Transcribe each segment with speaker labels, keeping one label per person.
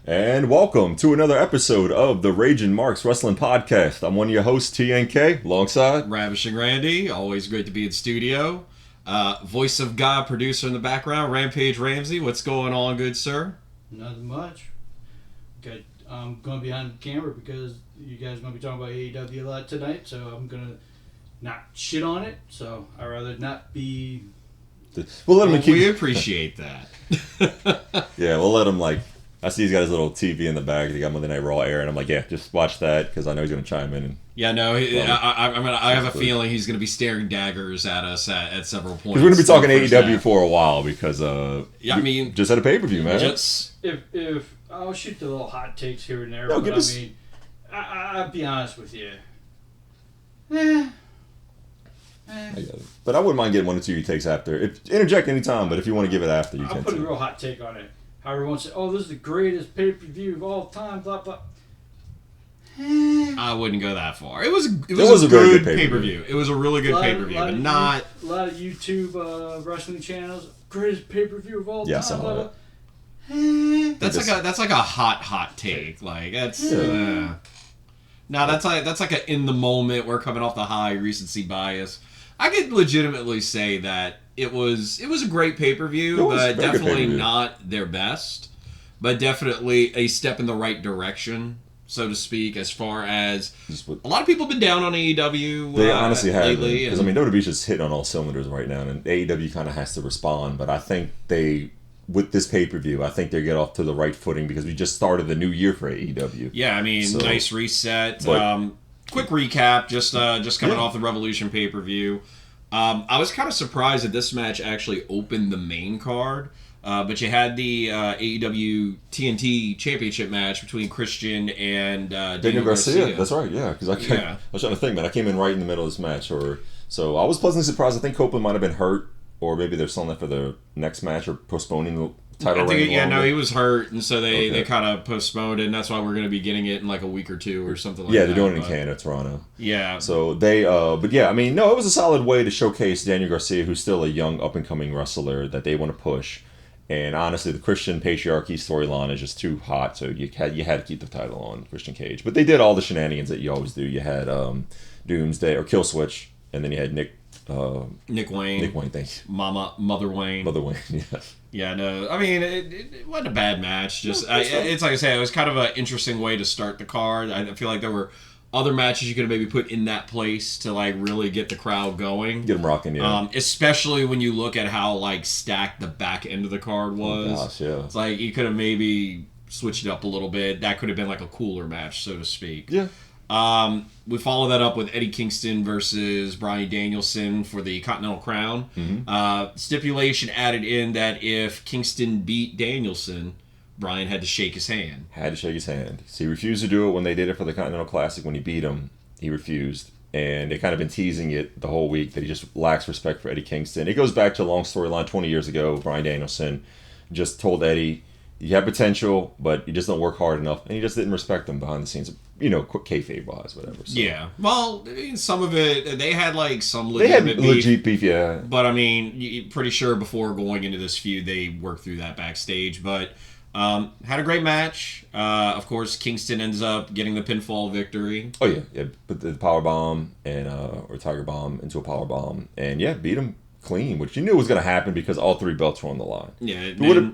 Speaker 1: And welcome to another episode of the Ragin Wrestling Podcast. I'm one of your hosts, TNK, alongside
Speaker 2: Ravishing Randy, always great to be in studio. Voice of God producer in the background, Rampage Ramsey. What's going on, good sir?
Speaker 3: Nothing much. Okay, I'm going to be behind the camera because you guys are going to be talking about AEW a lot tonight, so I'm going to not shit on it. So I'd rather not be...
Speaker 2: We appreciate that.
Speaker 1: Yeah, we'll let him, I see he's got his little TV in the back. He got Monday Night Raw air, and I'm like, yeah, just watch that because I know he's going to chime in.
Speaker 2: I have a feeling he's going to be staring daggers at us at several points.
Speaker 1: Because we're going to be talking AEW for a while because just had a pay-per-view, man.
Speaker 3: If I'll shoot the little hot takes here and there,
Speaker 1: no,
Speaker 3: but I'll be honest with you.
Speaker 1: I get it. But I wouldn't mind getting one or two takes after. Interject anytime, but if you want to give it after, you can.
Speaker 3: I'll put a real hot take on it. How everyone says, "Oh, this is the greatest pay-per-view of all time." Blah blah.
Speaker 2: I wouldn't go that far. It was a
Speaker 1: good
Speaker 2: good pay-per-view. It was a really good pay-per-view, but not
Speaker 3: a lot of YouTube wrestling channels. Greatest pay-per-view of all time.
Speaker 1: Yeah, blah, blah.
Speaker 2: That's like a hot take. Like that's that's like a in the moment. We're coming off the high, recency bias. I could legitimately say that it was a great pay-per-view, but definitely not their best. But definitely a step in the right direction, so to speak, as far as a lot of people have been down on AEW
Speaker 1: they honestly have
Speaker 2: lately.
Speaker 1: Because WWE's just hitting on all cylinders right now, and AEW kind of has to respond. But I think with this pay-per-view, I think they get off to the right footing because we just started the new year for AEW.
Speaker 2: Yeah, I mean, nice reset. Quick recap, just coming off the Revolution pay-per-view. I was kind of surprised that this match actually opened the main card, but you had the AEW TNT Championship match between Christian and Daniel Garcia.
Speaker 1: That's right, yeah. Because I was trying to think, man. I came in right in the middle of this match, so I was pleasantly surprised. I think Copeland might have been hurt, or maybe they're selling that for the next match or postponing the title reign.
Speaker 2: He was hurt, and so they kind of postponed it, and that's why we're going to be getting it in like a week or two or something like that.
Speaker 1: Yeah, they're doing it in Canada, Toronto.
Speaker 2: Yeah.
Speaker 1: So they, it was a solid way to showcase Daniel Garcia, who's still a young, up-and-coming wrestler that they want to push. And honestly, the Christian patriarchy storyline is just too hot, so you had to keep the title on Christian Cage. But they did all the shenanigans that you always do. You had Doomsday, or Kill Switch, and then you had Nick Wayne. Nick Wayne, thanks.
Speaker 2: Mother Wayne.
Speaker 1: Mother Wayne, yes.
Speaker 2: Yeah, no, I mean, it wasn't a bad match. Just it's like I say, it was kind of an interesting way to start the card. I feel like there were other matches you could have maybe put in that place to like really get the crowd going,
Speaker 1: get them rocking. Yeah.
Speaker 2: Especially when you look at how like stacked the back end of the card was.
Speaker 1: Oh, gosh, yeah.
Speaker 2: It's like you could have maybe switched it up a little bit. That could have been like a cooler match, so to speak.
Speaker 1: Yeah.
Speaker 2: We follow that up with Eddie Kingston versus Bryan Danielson for the Continental Crown.
Speaker 1: Mm-hmm.
Speaker 2: Stipulation added in that if Kingston beat Danielson, Bryan had to shake his hand.
Speaker 1: So he refused to do it when they did it for the Continental Classic. When he beat him, he refused. And they kind of been teasing it the whole week that he just lacks respect for Eddie Kingston. It goes back to a long storyline 20 years ago. Bryan Danielson just told Eddie, you have potential, but you just don't work hard enough. And he just didn't respect him behind the scenes. Kayfabe-wise, whatever. So.
Speaker 2: Yeah. Well, I mean, some of it, they had like some legitimate
Speaker 1: beef, yeah.
Speaker 2: But I mean, pretty sure before going into this feud, they worked through that backstage. But had a great match. Of course, Kingston ends up getting the pinfall victory.
Speaker 1: Oh, yeah. Put the power bomb or Tiger Bomb into a power bomb. And beat him clean, which you knew was going to happen because all three belts were on the line.
Speaker 2: Yeah.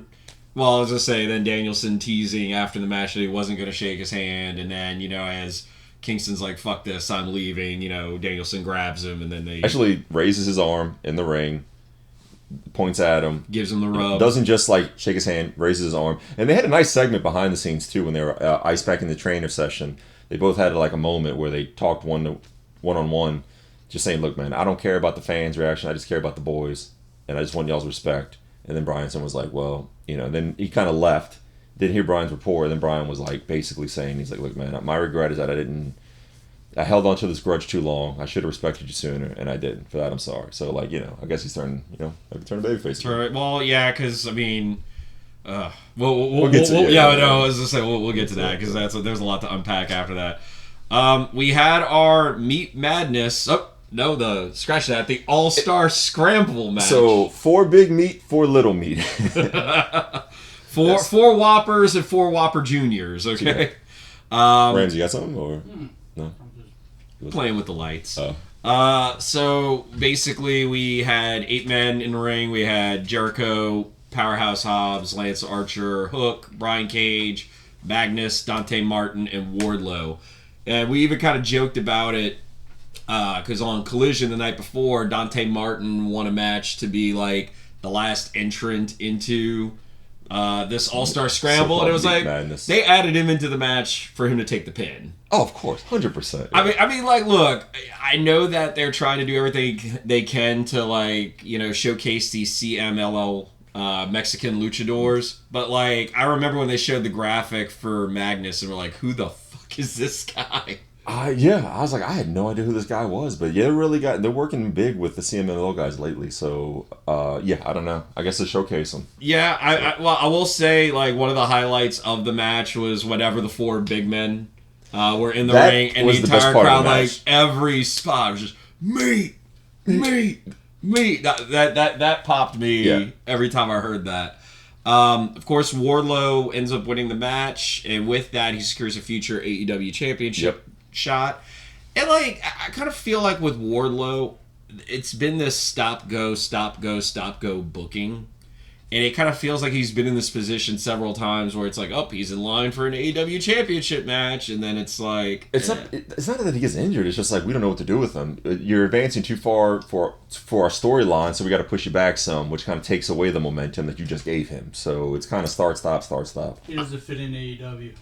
Speaker 2: Well, I was going to say, then Danielson teasing after the match that he wasn't going to shake his hand, and then, as Kingston's like, fuck this, I'm leaving, Danielson grabs him, and then they...
Speaker 1: Actually raises his arm in the ring, points at him.
Speaker 2: Gives him the rub.
Speaker 1: Doesn't just, shake his hand, raises his arm. And they had a nice segment behind the scenes, too, when they were ice packing the trainer session. They both had, a moment where they talked one-on-one, just saying, look, man, I don't care about the fans' reaction, I just care about the boys, and I just want y'all's respect. And then Bryanson was like, well... then he kind of left, didn't hear Bryan's report, then Bryan was basically saying, he's like, look, man, my regret is that I held on to this grudge too long. I should have respected you sooner, and I didn't. For that, I'm sorry. So, I guess he's turning, maybe turn babyface.
Speaker 2: Right. Well, yeah, because, I mean, we'll get to that. Yeah, I was going to say, we'll get to that, because there's a lot to unpack after that. We had our Meat Madness. Oh, no, scratch that. The All-Star Scramble match.
Speaker 1: So, 4 big meat, 4 little meat.
Speaker 2: Four Whoppers and 4 Whopper Juniors, okay?
Speaker 1: Ramsey, you got something? Or no?
Speaker 2: Playing with the lights.
Speaker 1: Oh.
Speaker 2: So basically we had 8 men in the ring. We had Jericho, Powerhouse Hobbs, Lance Archer, Hook, Brian Cage, Magnus, Dante Martin, and Wardlow. And we even kind of joked about it because on Collision the night before, Dante Martin won a match to be like the last entrant into this All-Star Scramble, and it was like madness. They added him into the match for him to take the pin.
Speaker 1: Oh, of course, 100%.
Speaker 2: Yeah. I mean, like, look, I know that they're trying to do everything they can to, like, you know, showcase these CMLL Mexican luchadors, but like, I remember when they showed the graphic for Magnus, and we're like, who the fuck is this guy?
Speaker 1: Yeah, I was like, I had no idea who this guy was, but yeah, they're working big with the CMLL guys lately. So, yeah, I don't know. I guess to showcase them.
Speaker 2: Yeah, I will say, like, one of the highlights of the match was whenever the 4 big men were in the ring, and the entire crowd, like, every spot was just meat. That popped me every time I heard that. Of course, Wardlow ends up winning the match, and with that, he secures a future AEW championship shot. And like, I kind of feel like with Wardlow, it's been this stop go booking, and it kind of feels like he's been in this position several times where it's like, oh, he's in line for an AEW championship match, and then it's like,
Speaker 1: it's not that he gets injured. It's just like we don't know what to do with him. You're advancing too far for our storyline, so we got to push you back some, which kind of takes away the momentum that you just gave him. So it's kind of start stop.
Speaker 3: He doesn't fit in AEW.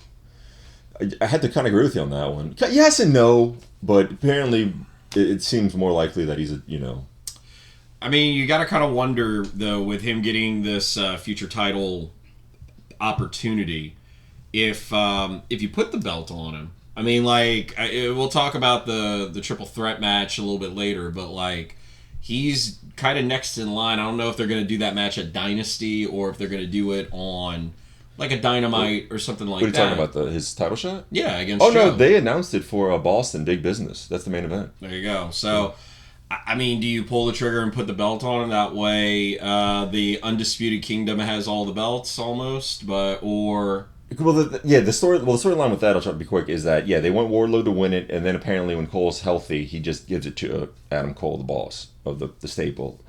Speaker 1: I had to kind of agree with you on that one. Yes and no, but apparently it seems more likely that he's
Speaker 2: I mean, you got to kind of wonder, though, with him getting this future title opportunity, if you put the belt on him. I mean, like, we'll talk about the triple threat match a little bit later, but, like, he's kind of next in line. I don't know if they're going to do that match at Dynasty or if they're going to do it on, like, a Dynamite or something like that.
Speaker 1: What are you talking about, his title shot?
Speaker 2: Yeah, against
Speaker 1: Joe.
Speaker 2: No,
Speaker 1: they announced it for Boston, Big Business. That's the main event.
Speaker 2: There you go. So... I mean, do you pull the trigger and put the belt on him? That way, the Undisputed Kingdom has all the belts almost, or...
Speaker 1: Well, the storyline with that, I'll try to be quick, is that, they want Wardlow to win it, and then apparently when Cole's healthy, he just gives it to Adam Cole, the boss of the stable.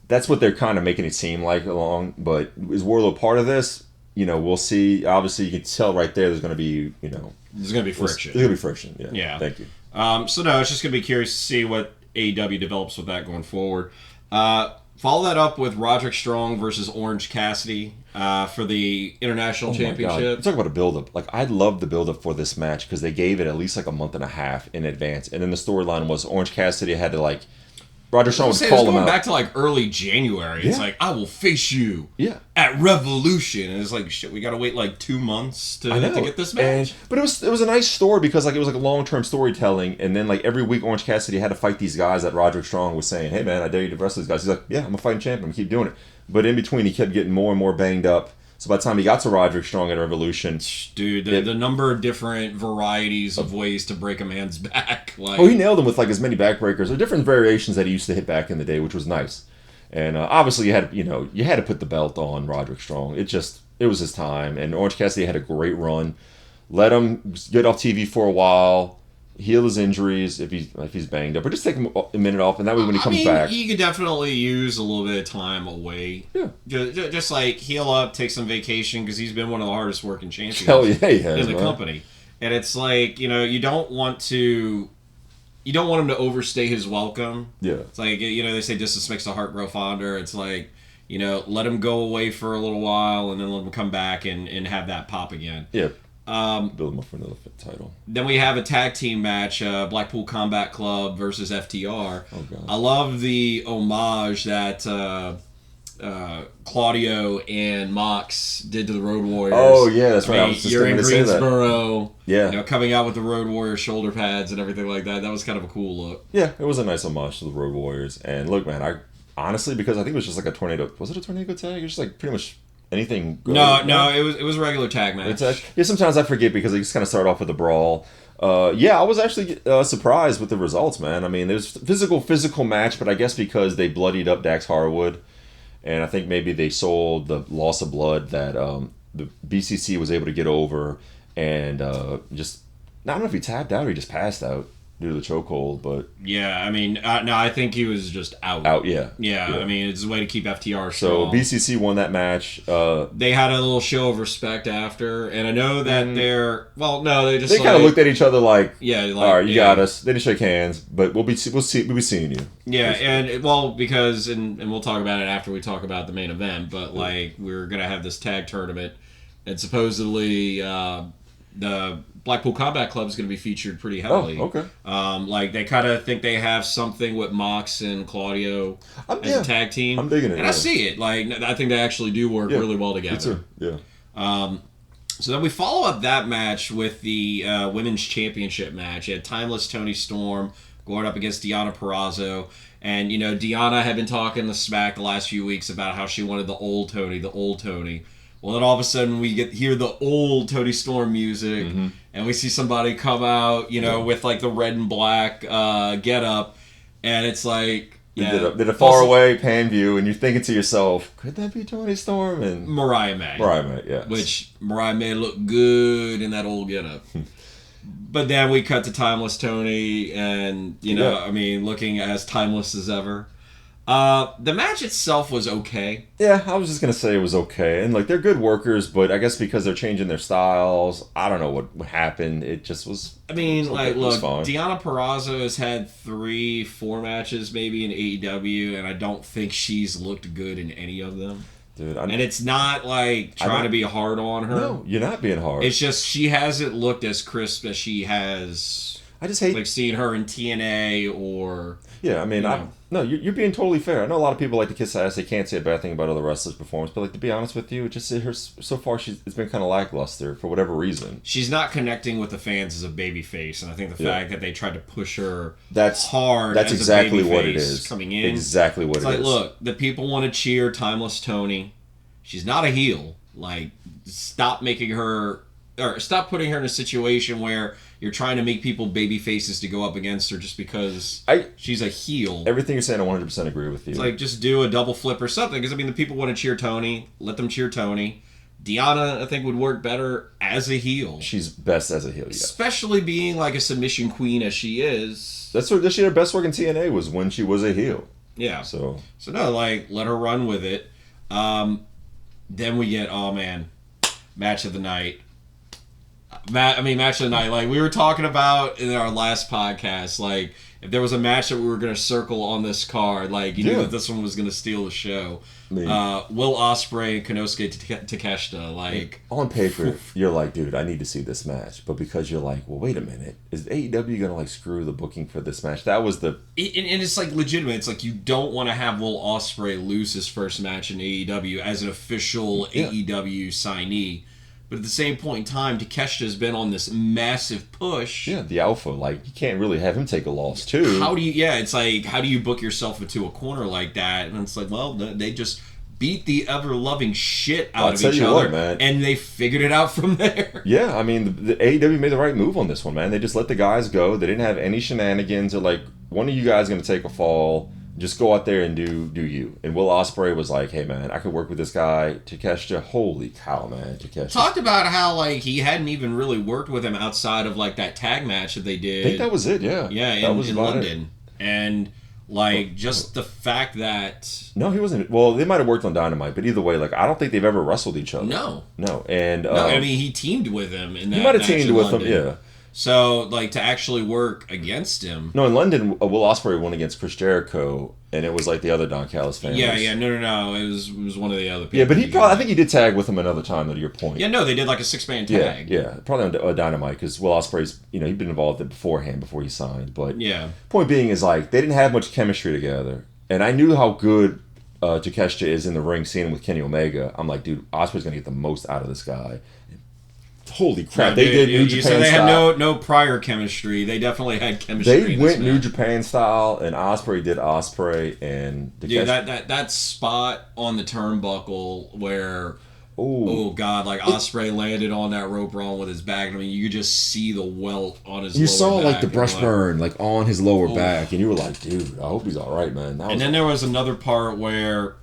Speaker 1: That's what they're kind of making it seem like along, but is Wardlow part of this? We'll see. Obviously, you can tell right there there's going to be,
Speaker 2: There's going to be friction.
Speaker 1: There's going to be friction, yeah. Thank you.
Speaker 2: So, no, it's just going to be curious to see what AEW develops with that going forward. Follow that up with Roderick Strong versus Orange Cassidy for the International Championship.
Speaker 1: Talk about a build-up. Like, I love the build-up for this match because they gave it at least like a month and a half in advance. And then the storyline was Orange Cassidy had to, like, Roderick Strong would call him out.
Speaker 2: Back to like early January. It's like, I will face you at Revolution. And it's like, shit, we got to wait like 2 months to get this match.
Speaker 1: But it was a nice story because like it was like a long-term storytelling. And then like every week Orange Cassidy had to fight these guys that Roderick Strong was saying, hey man, I dare you to wrestle these guys. He's like, yeah, I'm a fighting champion. I'm going to keep doing it. But in between, he kept getting more and more banged up. So by the time he got to Roderick Strong at Revolution...
Speaker 2: Dude, the number of different varieties of ways to break a man's back. Like,
Speaker 1: he nailed him with like as many backbreakers or different variations that he used to hit back in the day, which was nice. And obviously you had to put the belt on Roderick Strong. It was his time. And Orange Cassidy had a great run. Let him get off TV for a while, heal his injuries if he's banged up, or just take him a minute off, and that way when he comes back,
Speaker 2: he could definitely use a little bit of time away.
Speaker 1: Yeah,
Speaker 2: just like heal up, take some vacation because he's been one of the hardest working champions
Speaker 1: he has,
Speaker 2: in the company. And it's like you don't want him to overstay his welcome.
Speaker 1: Yeah,
Speaker 2: it's like they say distance makes the heart grow fonder. It's like let him go away for a little while and then let him come back and have that pop again.
Speaker 1: Yeah. Build him up for another title.
Speaker 2: Then we have a tag team match, Blackpool Combat Club versus FTR.
Speaker 1: Oh, God.
Speaker 2: I love the homage that Claudio and Mox did to the Road Warriors.
Speaker 1: Oh, yeah, that's right. I was just
Speaker 2: you're in
Speaker 1: going to say that.
Speaker 2: Greensboro.
Speaker 1: Yeah.
Speaker 2: Coming out with the Road Warrior shoulder pads and everything like that. That was kind of a cool look.
Speaker 1: Yeah, it was a nice homage to the Road Warriors. And look, man, I honestly, because I think it was just like a tornado. Was it a tornado tag? It was just like pretty much... anything good?
Speaker 2: No, it was a regular tag match.
Speaker 1: Sometimes I forget because they just kind of start off with a brawl. I was actually surprised with the results, man. I mean, it was physical match, but I guess because they bloodied up Dax Harwood, and I think maybe they sold the loss of blood that the BCC was able to get over and just, I don't know if he tapped out or he just passed out due to the chokehold, but
Speaker 2: yeah, I mean, no, I think he was just out.
Speaker 1: Yeah.
Speaker 2: I mean, it's a way to keep FTR
Speaker 1: strong. So BCC won that match.
Speaker 2: They had a little show of respect after, and I know that they
Speaker 1: kind of looked at each other like, all right, you got us. They didn't shake hands, but we'll be seeing you.
Speaker 2: Yeah, and because and we'll talk about it after we talk about the main event, but like we're gonna have this tag tournament, and supposedly the Blackpool Combat Club is going to be featured pretty heavily.
Speaker 1: Oh, okay.
Speaker 2: Like they kind of think they have something with Mox and Claudio as a tag team.
Speaker 1: I'm digging it.
Speaker 2: And I see it. Like I think they actually do work really well together.
Speaker 1: Me too. Yeah.
Speaker 2: So then we follow up that match with the Women's Championship match. You had Timeless Toni Storm going up against Deonna Purrazzo. And, Deonna had been talking to Smack the last few weeks about how she wanted the old Toni. Well, then all of a sudden we hear the old Toni Storm music, and we see somebody come out, with like the red and black get up, and it's like
Speaker 1: did a far away pan view, and you're thinking to yourself, could that be Toni Storm and
Speaker 2: Mariah May?
Speaker 1: Yeah.
Speaker 2: Which Mariah May looked good in that old get up. But then we cut to Timeless Toni, and looking as timeless as ever. The match itself was okay.
Speaker 1: Yeah, I was just going to say it was okay. And, they're good workers, but I guess because they're changing their styles, I don't know what happened. It just was...
Speaker 2: look, Deonna Purrazzo has had 3-4 matches maybe in AEW, and I don't think she's looked good in any of them.
Speaker 1: Dude,
Speaker 2: and it's not, trying to be hard on her.
Speaker 1: No, you're not being hard.
Speaker 2: It's just she hasn't looked as crisp as she has...
Speaker 1: I just hate...
Speaker 2: seeing her in TNA or...
Speaker 1: Yeah, I mean, you're being totally fair. I know a lot of people like to kiss ass. They can't say a bad thing about other wrestlers' performance, but to be honest with you, so far it's been kind of lackluster for whatever reason.
Speaker 2: She's not connecting with the fans as a babyface, and I think the fact that they tried to push her
Speaker 1: that's exactly what it is
Speaker 2: coming in.
Speaker 1: Exactly what it is.
Speaker 2: Look, the people want to cheer Timeless Toni. She's not a heel. Stop putting her in a situation where you're trying to make people baby faces to go up against her just because she's a heel.
Speaker 1: Everything you're saying, I 100% agree with you.
Speaker 2: It's just do a double flip or something. Because, the people want to cheer Toni. Let them cheer Toni. Deonna, I think, would work better as a heel.
Speaker 1: She's best as a heel, yeah.
Speaker 2: Especially being a submission queen as she is.
Speaker 1: That's what her best work in TNA was when she was a heel.
Speaker 2: Yeah.
Speaker 1: So
Speaker 2: no, let her run with it. Then we get, match of the night. Match of the night. We were talking about in our last podcast, if there was a match that we were going to circle on this card, knew that this one was going to steal the show. Will Ospreay and Konosuke Takeshita,
Speaker 1: on paper, you're like, dude, I need to see this match. But because you're like, well, wait a minute, is AEW going to screw the booking for this match? That was the...
Speaker 2: And it's legitimate. It's you don't want to have Will Ospreay lose his first match in AEW as an official AEW signee. But at the same point in time, Takeshita's been on this massive push.
Speaker 1: Yeah, the alpha. You can't really have him take a loss, too.
Speaker 2: How do you book yourself into a corner like that? And it's they just beat the ever-loving shit out of each other.
Speaker 1: Man.
Speaker 2: And they figured it out from there.
Speaker 1: Yeah, the AEW made the right move on this one, man. They just let the guys go. They didn't have any shenanigans or, one of you guys going to take a fall. Just go out there and do you. And Will Ospreay was like, hey, man, I could work with this guy. Takeshita, holy cow, man. Takeshita.
Speaker 2: Talked about how, he hadn't even really worked with him outside of, that tag match that they did.
Speaker 1: I think that was it, yeah.
Speaker 2: Yeah, in London. And, just the fact that...
Speaker 1: No, he wasn't... Well, they might have worked on Dynamite, but either way, I don't think they've ever wrestled each other.
Speaker 2: No.
Speaker 1: And...
Speaker 2: he teamed with him in that
Speaker 1: He might have teamed with
Speaker 2: London.
Speaker 1: him, yeah.
Speaker 2: So, to actually work against him...
Speaker 1: No, in London, Will Ospreay won against Chris Jericho, and it was the other Don Callis family.
Speaker 2: Yeah, no. It was one of the other people.
Speaker 1: Yeah, but I think he did tag with him another time, to your point.
Speaker 2: Yeah, no, they did a 6-man tag.
Speaker 1: Yeah, probably on Dynamite, because Will Ospreay's, he'd been involved beforehand, before he signed. But
Speaker 2: yeah.
Speaker 1: Point being is, they didn't have much chemistry together. And I knew how good Takeshita is in the ring, seeing him with Kenny Omega. I'm like, dude, Ospreay's going to get the most out of this guy. Holy crap! They did New Japan style.
Speaker 2: They had no prior chemistry. They definitely had chemistry.
Speaker 1: They went New Japan style, and Ospreay did Ospreay, and
Speaker 2: dude, that spot on the turnbuckle where oh god, Ospreay landed on that rope wrong with his back. You could just see the welt on his.
Speaker 1: You saw
Speaker 2: back
Speaker 1: the brush burn on his lower back, and you were like, dude, I hope he's all right, man.
Speaker 2: And then there was another part where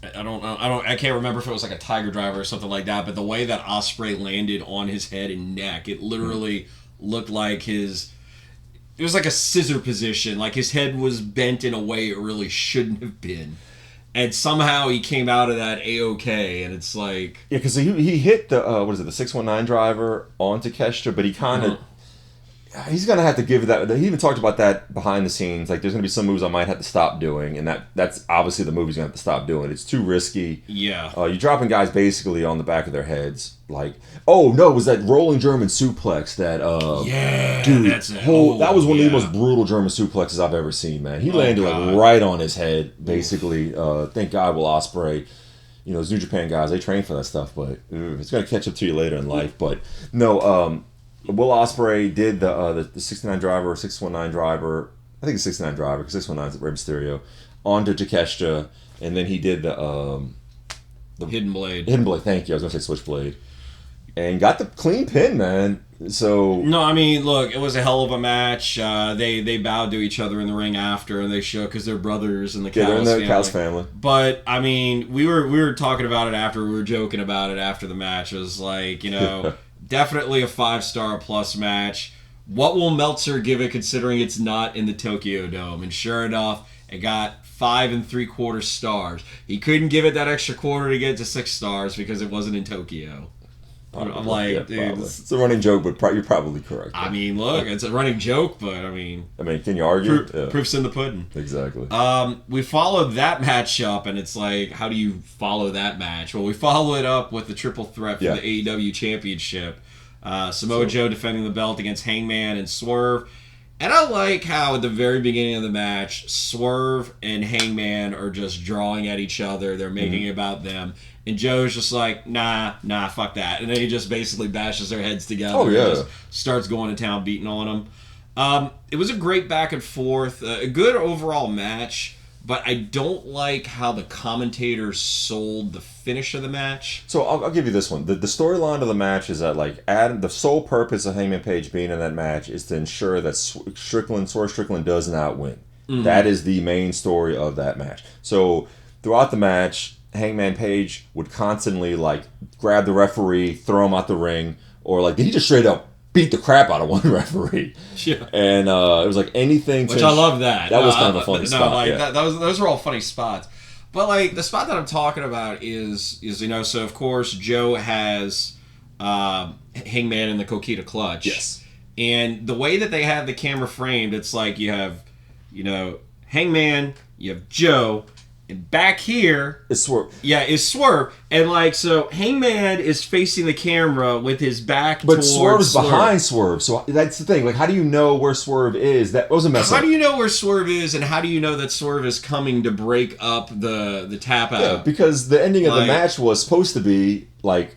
Speaker 2: I don't know. I can't remember if it was like a Tiger Driver or something like that. But the way that Ospreay landed on his head and neck, it literally looked like his. It was like a scissor position. Like his head was bent in a way it really shouldn't have been. And somehow he came out of that A-OK, and it's like...
Speaker 1: Yeah, because he hit the, the 619 driver onto Kestra, but he kind of... He's going to have to give that... He even talked about that behind the scenes. Like, there's going to be some moves I might have to stop doing, and that's obviously the move he's going to have to stop doing. It's too risky.
Speaker 2: Yeah.
Speaker 1: You're dropping guys basically on the back of their heads. Like, oh, no, it was that rolling German suplex that...
Speaker 2: yeah,
Speaker 1: dude,
Speaker 2: that's it.
Speaker 1: That was one of the most brutal German suplexes I've ever seen, man. He landed like right on his head, basically. Thank God Will Ospreay... You know, those New Japan guys, they train for that stuff, but it's going to catch up to you later in life. But, no... Will Ospreay did the 69 driver or 619 driver. I think it's 69 driver because 619 is Rey Mysterio onto Takeshita, and then he did the
Speaker 2: Hidden Blade.
Speaker 1: Hidden Blade. Thank you. I was gonna say Switchblade, and got the clean pin, man. So
Speaker 2: no, I mean, look, it was a hell of a match. They bowed to each other in the ring after, and they shook because they're brothers in the Callis family.
Speaker 1: They're in the Callis family.
Speaker 2: But I mean, we were talking about it after. We were joking about it after the match. It was like, you know. Definitely a 5-star plus match. What will Meltzer give it considering it's not in the Tokyo Dome? And sure enough, it got 5 3/4 stars. He couldn't give it that extra quarter to get to 6 stars because it wasn't in Tokyo.
Speaker 1: Probably,
Speaker 2: I'm like, dude,
Speaker 1: it's a running joke, but you're probably correct.
Speaker 2: I mean, look, it's a running joke, but I mean,
Speaker 1: can you argue?
Speaker 2: Proof's in the pudding.
Speaker 1: Exactly.
Speaker 2: We followed that match up, and it's like, how do you follow that match? Well, we follow it up with the triple threat for the AEW Championship. Samoa Joe defending the belt against Hangman and Swerve. And I like how at the very beginning of the match, Swerve and Hangman are just drawing at each other. They're making it about them. And Joe's just like, nah, fuck that. And then he just basically bashes their heads together.
Speaker 1: Oh, yeah.
Speaker 2: And just starts going to town beating on them. It was a great back and forth. A good overall match. But I don't like how the commentators sold the finish of the match.
Speaker 1: So I'll give you this one. The storyline of the match is that like the sole purpose of Hangman Page being in that match is to ensure that Swerve Strickland does not win. Mm-hmm. That is the main story of that match. So throughout the match, Hangman Page would constantly like grab the referee, throw him out the ring, or like he just straight up beat the crap out of one referee.
Speaker 2: Yeah.
Speaker 1: And it was like anything.
Speaker 2: Which I love that.
Speaker 1: That was kind of a funny spot.
Speaker 2: Like, those were all funny spots. But like the spot that I'm talking about is you know, so of course Joe has Hangman in the Coquina clutch.
Speaker 1: Yes. And
Speaker 2: the way that they have the camera framed, it's like you have, you know, Hangman, you have Joe, and back here
Speaker 1: is Swerve.
Speaker 2: Yeah, is Swerve. And like, so Hangman is facing the camera with his back
Speaker 1: but
Speaker 2: towards
Speaker 1: Swerve's behind Swerve. So that's the thing. Like, how do you know where Swerve is? That was a mess up.
Speaker 2: How do you know where Swerve is, and how do you know that Swerve is coming to break up the tap out?
Speaker 1: Yeah, because the ending of the match was supposed to be like,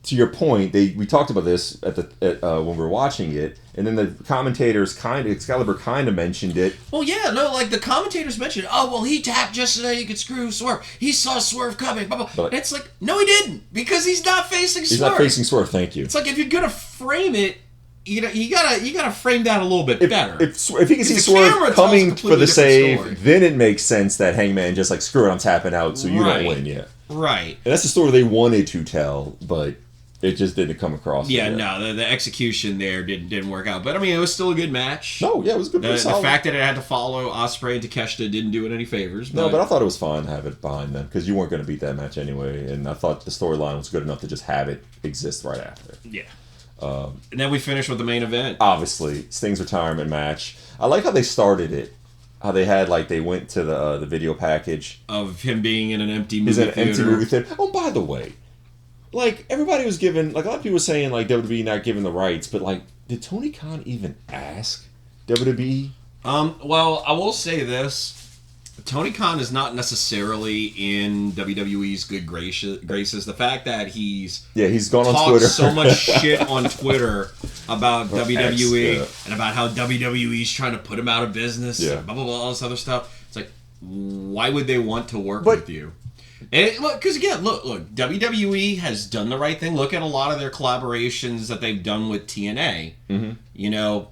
Speaker 1: to your point, we talked about this when we were watching it, and then the commentators Excalibur kind of mentioned it.
Speaker 2: Well, yeah, no, like the commentators mentioned, oh, well, he tapped just so that he could screw Swerve. He saw Swerve coming. Blah, blah. But it's like, no, he didn't, because he's not facing Swerve.
Speaker 1: He's not facing Swerve. Thank you.
Speaker 2: It's like if you're gonna frame it, you know, you gotta frame that a little bit better.
Speaker 1: If he can see Swerve coming for the save, then it makes sense that Hangman just like, screw it, I'm tapping out, so you don't win yet.
Speaker 2: Right.
Speaker 1: And that's the story they wanted to tell, but it just didn't come across.
Speaker 2: Yeah, no, the execution there didn't work out. But I mean, it was still a good match.
Speaker 1: No, yeah, it was good.
Speaker 2: The fact that it had to follow Ospreay and Takeshita didn't do it any favors.
Speaker 1: No, but I thought it was fine to have it behind them because you weren't going to beat that match anyway, and I thought the storyline was good enough to just have it exist right after.
Speaker 2: Yeah. And then we finished with the main event.
Speaker 1: Obviously, Sting's retirement match. I like how they started it. How they had they went to the video package
Speaker 2: of him being in an empty movie
Speaker 1: theater.
Speaker 2: He's in an empty movie theater.
Speaker 1: Oh, by the way. Like, everybody was given... Like, a lot of people were saying, like, WWE not giving the rights, but, like, did Tony Khan even ask WWE?
Speaker 2: Well, I will say this. Tony Khan is not necessarily in WWE's good graces. The fact that he's
Speaker 1: gone on Twitter.
Speaker 2: so much shit on Twitter about WWE and about how WWE's trying to put him out of business and blah, blah, blah, all this other stuff. It's like, why would they want to work with you? And look, because again, look, WWE has done the right thing. Look at a lot of their collaborations that they've done with TNA. Mm-hmm. You know,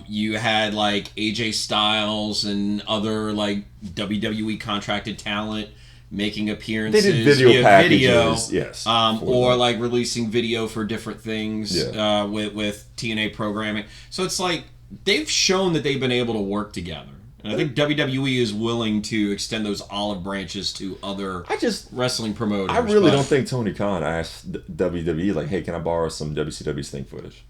Speaker 2: you had like AJ Styles and other like WWE contracted talent making appearances
Speaker 1: they did video
Speaker 2: via
Speaker 1: packages,
Speaker 2: video,
Speaker 1: yes,
Speaker 2: or like releasing video for different things
Speaker 1: Yeah.
Speaker 2: With TNA programming. So it's like they've shown that they've been able to work together. And I think WWE is willing to extend those olive branches to other wrestling promoters.
Speaker 1: I really don't think Tony Khan asked WWE, like, hey, can I borrow some WCW Sting footage?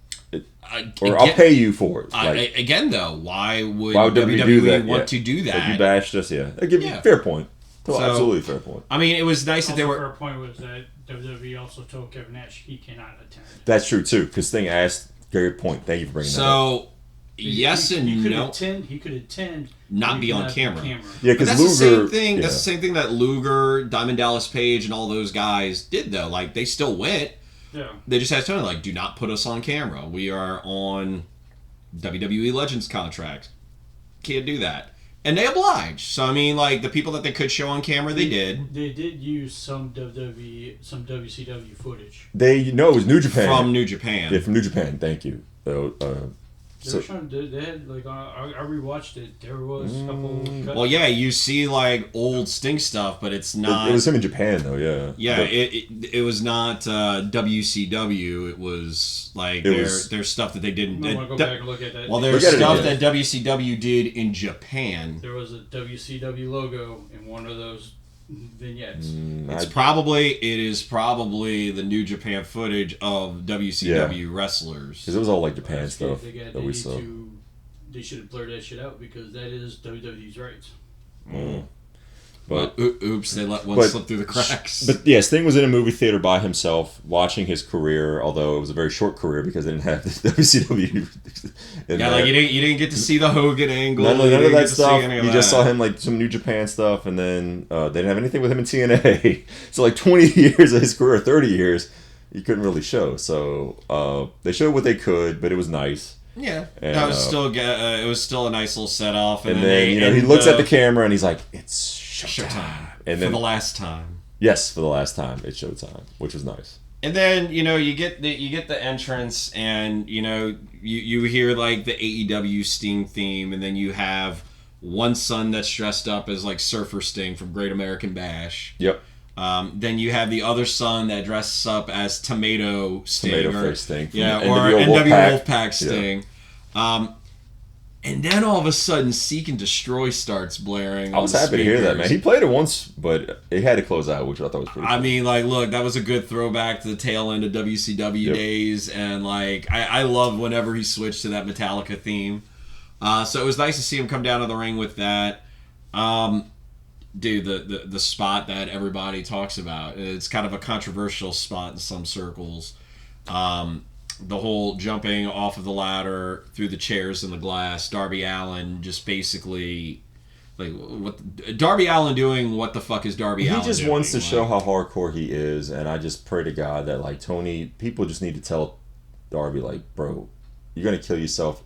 Speaker 1: I'll pay you for it. Like,
Speaker 2: again, though, why would
Speaker 1: WWE
Speaker 2: WWE
Speaker 1: do that?
Speaker 2: want to do that?
Speaker 1: Like you bashed us, yeah. I give you fair point. So, absolutely fair point.
Speaker 2: I mean, it was nice that they were.
Speaker 3: Fair point was that WWE also told Kevin Nash he cannot attend.
Speaker 1: That's true too, because Sting asked. Great point. Thank you for bringing that up.
Speaker 2: So, yes and no.
Speaker 3: He could attend,
Speaker 2: not be on camera.
Speaker 1: Yeah, because
Speaker 2: that's
Speaker 1: Luger.
Speaker 2: The same thing. Yeah. That's the same thing that Luger, Diamond Dallas Page, and all those guys did though. Like they still went.
Speaker 3: Yeah.
Speaker 2: They just had Tony like, do not put us on camera. We are on WWE Legends contract. Can't do that. And they obliged. So, I mean, like, the people that they could show on camera, they did.
Speaker 3: They did use some WWE, some WCW footage.
Speaker 1: It was New Japan.
Speaker 2: From New Japan.
Speaker 1: Yeah, from New Japan. Thank you.
Speaker 3: They had, like, I rewatched it. There was a couple cuts.
Speaker 2: Well, yeah, you see, like, old Sting stuff, but it's not...
Speaker 1: It was him in Japan, though, yeah.
Speaker 2: Yeah, it was not WCW. It was, like, their stuff that they didn't...
Speaker 3: I want to go back and look at that.
Speaker 2: Well, there's stuff that WCW did in Japan.
Speaker 3: There was a WCW logo in one of those vignettes.
Speaker 2: It is probably the New Japan footage of WCW wrestlers.
Speaker 1: Because it was all like Japan stuff that we saw.
Speaker 3: They should have blurred that shit out because that is WWE's rights.
Speaker 2: But oops, they let one slip through the cracks.
Speaker 1: But yeah, Sting was in a movie theater by himself, watching his career. Although it was a very short career because they didn't have the WCW.
Speaker 2: Like you didn't get to see the Hogan angle.
Speaker 1: None of that stuff. You just saw him like some New Japan stuff, and then they didn't have anything with him in TNA. So like 20 years of his career, 30 years, he couldn't really show. So they showed what they could, but it was nice.
Speaker 2: Yeah, and, that was it was still a nice little set off.
Speaker 1: And then he looks at the camera and he's like, "It's showtime." And then
Speaker 2: for the last time.
Speaker 1: Yes, for the last time, it's showtime, which was nice.
Speaker 2: And then you get the entrance, and you hear like the AEW Sting theme, and then you have one son that's dressed up as like Surfer Sting from Great American Bash.
Speaker 1: Yep.
Speaker 2: Then you have the other son that dresses up as Tomato Sting.
Speaker 1: Tomato Face Sting.
Speaker 2: Yeah, or NWO Wolfpack Sting. Yeah. And then all of a sudden, Seek and Destroy starts blaring.
Speaker 1: I was happy to hear that, man. He played it once, but it had to close out, which I thought was pretty cool.
Speaker 2: I mean, like, look, that was a good throwback to the tail end of WCW days, and like, I love whenever he switched to that Metallica theme. So it was nice to see him come down to the ring with that. Dude, the spot that everybody talks about, it's kind of a controversial spot in some circles. The whole jumping off of the ladder through the chairs and the glass, Darby Allin just basically, like, Darby Allin doing what the fuck is Darby Allin doing?
Speaker 1: He just wants to show how hardcore he is, and I just pray to God that, like, Tony, people just need to tell Darby, like, bro, you're going to kill yourself.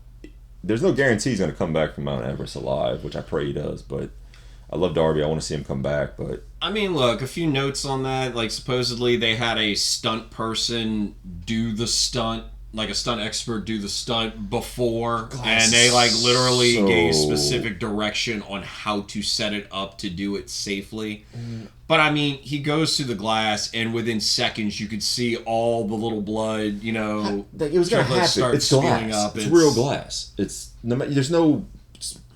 Speaker 1: There's no guarantee he's going to come back from Mount Everest alive, which I pray he does, but I love Darby. I want to see him come back, but...
Speaker 2: I mean, look, a few notes on that. Like, supposedly they had a stunt person do the stunt, like a stunt expert do the stunt before, and they, like, literally gave specific direction on how to set it up to do it safely. But, I mean, he goes through the glass, and within seconds you could see all the little blood,
Speaker 1: it was going to happen. It's glass. Up. It's real glass. There's no...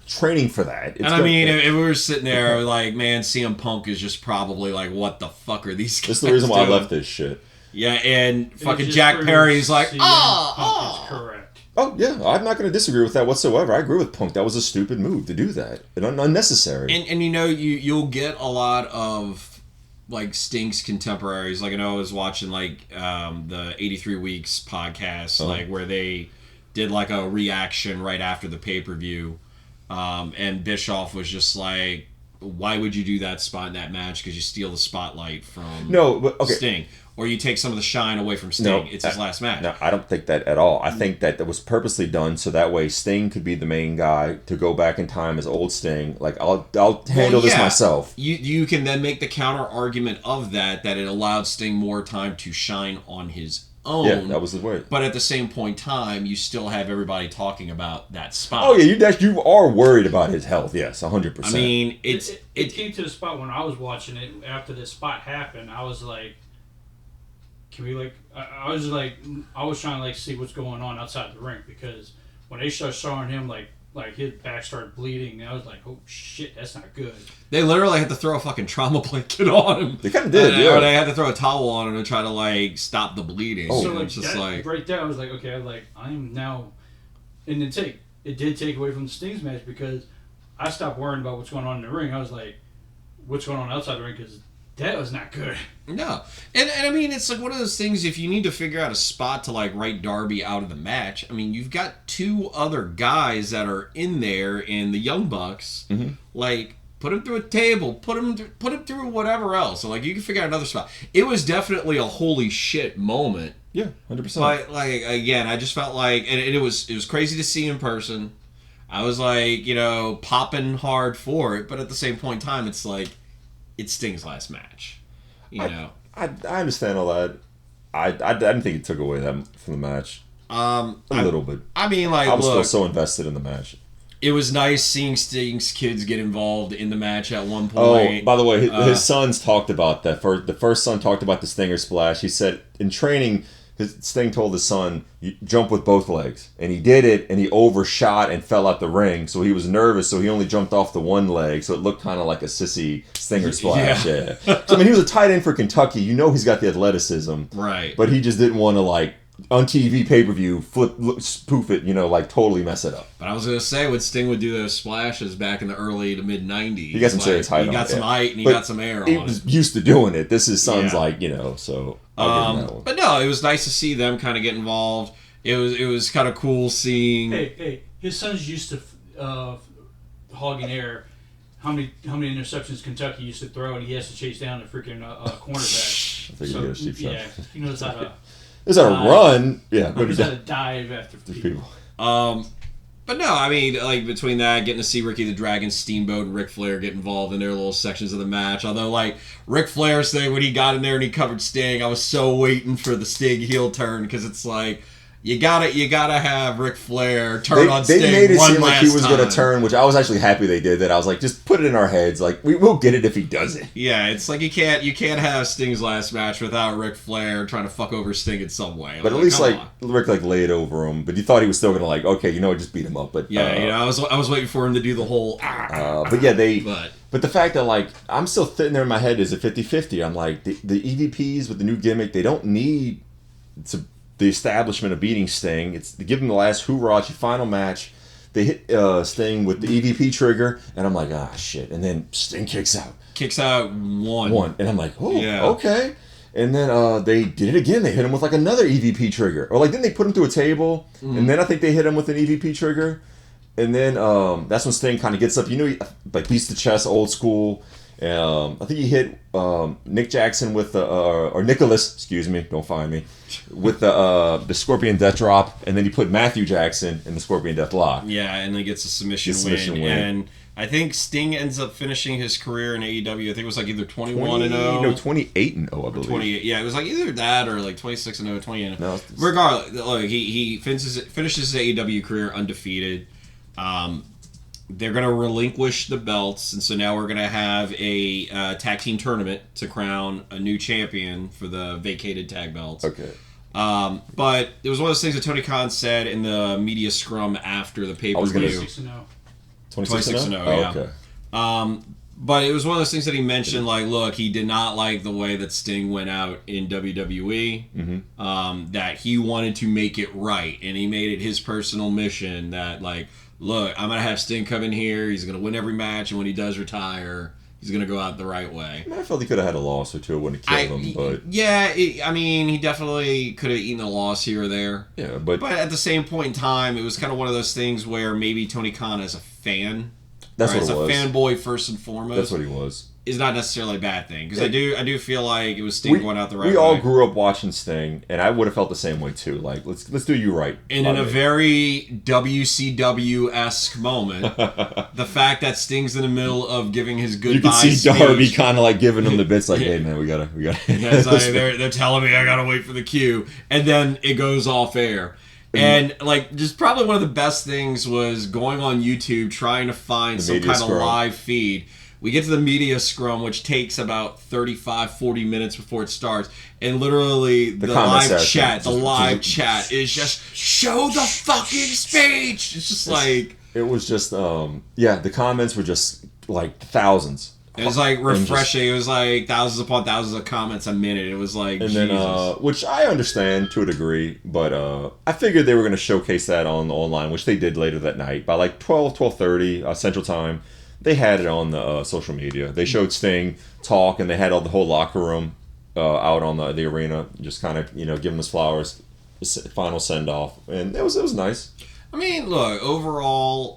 Speaker 1: training for that.
Speaker 2: And I mean, if we were sitting there like, man, CM Punk is just probably like, what the fuck are these guys
Speaker 1: That's the reason why
Speaker 2: doing?
Speaker 1: I left this shit.
Speaker 2: Yeah, and fucking Jack Perry's like,
Speaker 3: Punk is correct.
Speaker 1: Oh, yeah, I'm not going to disagree with that whatsoever. I agree with Punk. That was a stupid move to do that. And unnecessary.
Speaker 2: And you'll get a lot of, like, Sting's contemporaries. Like, I know I was watching, like, the 83 Weeks podcast, like, where they did, like, a reaction right after the pay-per-view. And Bischoff was just like, why would you do that spot in that match? Because you steal the spotlight from Sting. Or you take some of the shine away from Sting. It's his last match.
Speaker 1: No, I don't think that at all. I think that was purposely done so that way Sting could be the main guy to go back in time as old Sting. Like, I'll handle this myself.
Speaker 2: You can then make the counter argument of that it allowed Sting more time to shine on his own.
Speaker 1: Yeah, that was the way.
Speaker 2: But at the same point in time, you still have everybody talking about that spot.
Speaker 1: Oh yeah, you are worried about his health. Yes, 100%.
Speaker 2: I mean,
Speaker 3: it came to the spot when I was watching it after this spot happened. I was like, can we like? I was trying to like see what's going on outside the ring, because when they started showing him like his back started bleeding, and I was like, oh shit, that's not good.
Speaker 2: They literally had to throw a fucking trauma blanket on him.
Speaker 1: They kind of did, yeah.
Speaker 2: Or they had to throw a towel on him to try to like stop the bleeding.
Speaker 1: Oh.
Speaker 3: So like,
Speaker 2: it's just
Speaker 3: that,
Speaker 2: like
Speaker 3: right there, I was like, okay, I'm now, and it did take away from the Sting's match, because I stopped worrying about what's going on in the ring. I was like, what's going on outside the ring, because that was not good.
Speaker 2: No. And I mean, it's like one of those things, if you need to figure out a spot to like write Darby out of the match, I mean, you've got two other guys that are in there in the Young Bucks.
Speaker 1: Mm-hmm.
Speaker 2: Like, put him through a table, put him through whatever else. So like, you can figure out another spot. It was definitely a holy shit moment.
Speaker 1: Yeah, 100%.
Speaker 2: But like, again, I just felt like, and it was crazy to see in person. I was like, popping hard for it, but at the same point in time, it's like, it's Sting's last match. I
Speaker 1: understand all that. I didn't think it took away that from the match. A little bit.
Speaker 2: I mean, like,
Speaker 1: I was still so invested in the match.
Speaker 2: It was nice seeing Sting's kids get involved in the match at one point.
Speaker 1: Oh, by the way, his sons talked about that. The first son talked about the Stinger splash. He said in training, Sting told his son, you jump with both legs. And he did it, and he overshot and fell out the ring. So he was nervous, so he only jumped off the one leg. So it looked kind of like a sissy Stinger splash. Yeah. So, I mean, he was a tight end for Kentucky. He's got the athleticism.
Speaker 2: Right.
Speaker 1: But he just didn't want to, like, on TV pay-per-view, spoof it, like totally mess it up.
Speaker 2: But I was going to say, when Sting would do those splashes back in the early to mid-90s.
Speaker 1: He got some serious height on it.
Speaker 2: He got some height and he got some air on it.
Speaker 1: He was used to doing it. This is son's so I'll give him that one.
Speaker 2: But no, it was nice to see them kind of get involved. It was kind of cool seeing...
Speaker 3: Hey, his son's used to hogging air. How many interceptions Kentucky used to throw, and he has to chase down the freaking cornerback. He knows how to...
Speaker 1: Is that a run? Yeah.
Speaker 3: But he's got to dive after people.
Speaker 2: But no, I mean, like, between that, getting to see Ricky the Dragon, Steamboat, and Ric Flair get involved in their little sections of the match. Although, like, Ric Flair's thing, when he got in there and he covered Sting, I was so waiting for the Sting heel turn, because it's like, you gotta have Ric Flair turn on Sting.
Speaker 1: They made it seem like he was
Speaker 2: going
Speaker 1: to turn, which I was actually happy they did that. I was like, just put it in our heads. Like, we'll get it if he does it.
Speaker 2: Yeah, it's like you can't have Sting's last match without Ric Flair trying to fuck over Sting in some way.
Speaker 1: But at least Rick laid over him. But you thought he was still gonna just beat him up. But
Speaker 2: I was waiting for him to do the whole.
Speaker 1: But yeah, But the fact that I'm still sitting there in my head is a 50-50. I'm like the EVPs with the new gimmick. They don't need to. The establishment of beating Sting. It's to give him the last hoorah, final match. They hit Sting with the EVP trigger, and I'm like, shit. And then Sting kicks out.
Speaker 2: Kicks out one.
Speaker 1: And I'm like, okay. And then they did it again. They hit him with another EVP trigger. Or then they put him through a table, and then I think they hit him with an EVP trigger. And then that's when Sting kind of gets up. He beats the chest, old school. I think he hit Nick Jackson with or Nicholas, excuse me, don't find me, with the Scorpion Death Drop, and then he put Matthew Jackson in the Scorpion Death Lock.
Speaker 2: Yeah, and then gets a submission win. And I think Sting ends up finishing his career in AEW. I think it was either 21-0.
Speaker 1: No, 28-0, I believe.
Speaker 2: 28. Yeah, it was either that or 26-0, 20-0.
Speaker 1: No,
Speaker 2: regardless, he finishes his AEW career undefeated. They're going to relinquish the belts, and so now we're going to have a tag team tournament to crown a new champion for the vacated tag belts.
Speaker 1: Okay.
Speaker 2: But it was one of those things that Tony Khan said in the media scrum after the pay-per-view.
Speaker 3: 26-0.
Speaker 2: 26-0, yeah.
Speaker 1: Okay.
Speaker 2: But it was one of those things that he mentioned, look, he did not like the way that Sting went out in WWE, that he wanted to make it right, and he made it his personal mission that, look, I'm going to have Sting come in here. He's going to win every match. And when he does retire, he's going to go out the right way.
Speaker 1: I felt he could have had a loss or two. It wouldn't have killed him. But
Speaker 2: yeah, he definitely could have eaten a loss here or there.
Speaker 1: Yeah, but
Speaker 2: at the same point in time, it was kind of one of those things where maybe Tony Khan as a fan
Speaker 1: That's
Speaker 2: as
Speaker 1: what it was.
Speaker 2: a fanboy first and foremost.
Speaker 1: That's what he was.
Speaker 2: Is not necessarily a bad thing, because I do feel like it was Sting going out the right way.
Speaker 1: We all grew up watching Sting, and I would have felt the same way too. Like, let's do you right.
Speaker 2: And in a very WCW-esque moment, the fact that Sting's in the middle of giving his goodbye
Speaker 1: you can see
Speaker 2: speech,
Speaker 1: Darby kind of like giving him the bits, like, "Hey man, we gotta."
Speaker 2: It's like they're telling me I gotta wait for the cue, and then it goes off air. And like, just probably one of the best things was going on YouTube trying to find some kind of live feed. We get to the media scrum, which takes about 35-40 minutes before it starts, and literally the live chat is just show the fucking speech. It's just like
Speaker 1: it was just the comments were just like thousands.
Speaker 2: It was like refreshing. It was like thousands upon thousands of comments a minute. It was like,
Speaker 1: and
Speaker 2: Jesus.
Speaker 1: then which I understand to a degree, but I figured they were going to showcase that on the online, which they did later that night by like 12:30 Central Time. They had it on the social media. They showed Sting talk, and they had the whole locker room out on the arena, just kind of giving his flowers, final send off, and it was nice.
Speaker 2: I mean, look, overall,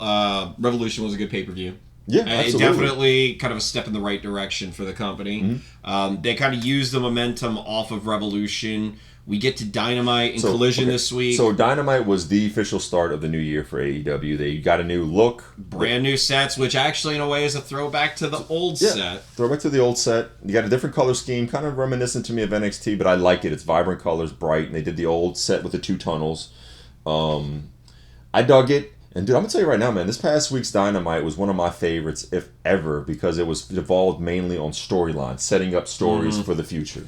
Speaker 2: Revolution was a good pay-per-view.
Speaker 1: Yeah, absolutely.
Speaker 2: It definitely kind of a step in the right direction for the company. Mm-hmm. They kind of used the momentum off of Revolution. We get to Dynamite and Collision this week.
Speaker 1: So Dynamite was the official start of the new year for AEW. They got a new look.
Speaker 2: Brand new sets, which actually in a way is a throwback to the old set.
Speaker 1: Throwback to the old set. You got a different color scheme, kind of reminiscent to me of NXT, but I like it. It's vibrant colors, bright, and they did the old set with the 2 tunnels. I dug it. And dude, I'm going to tell you right now, man, this past week's Dynamite was one of my favorites, if ever, because it was evolved mainly on storylines, setting up stories for the future.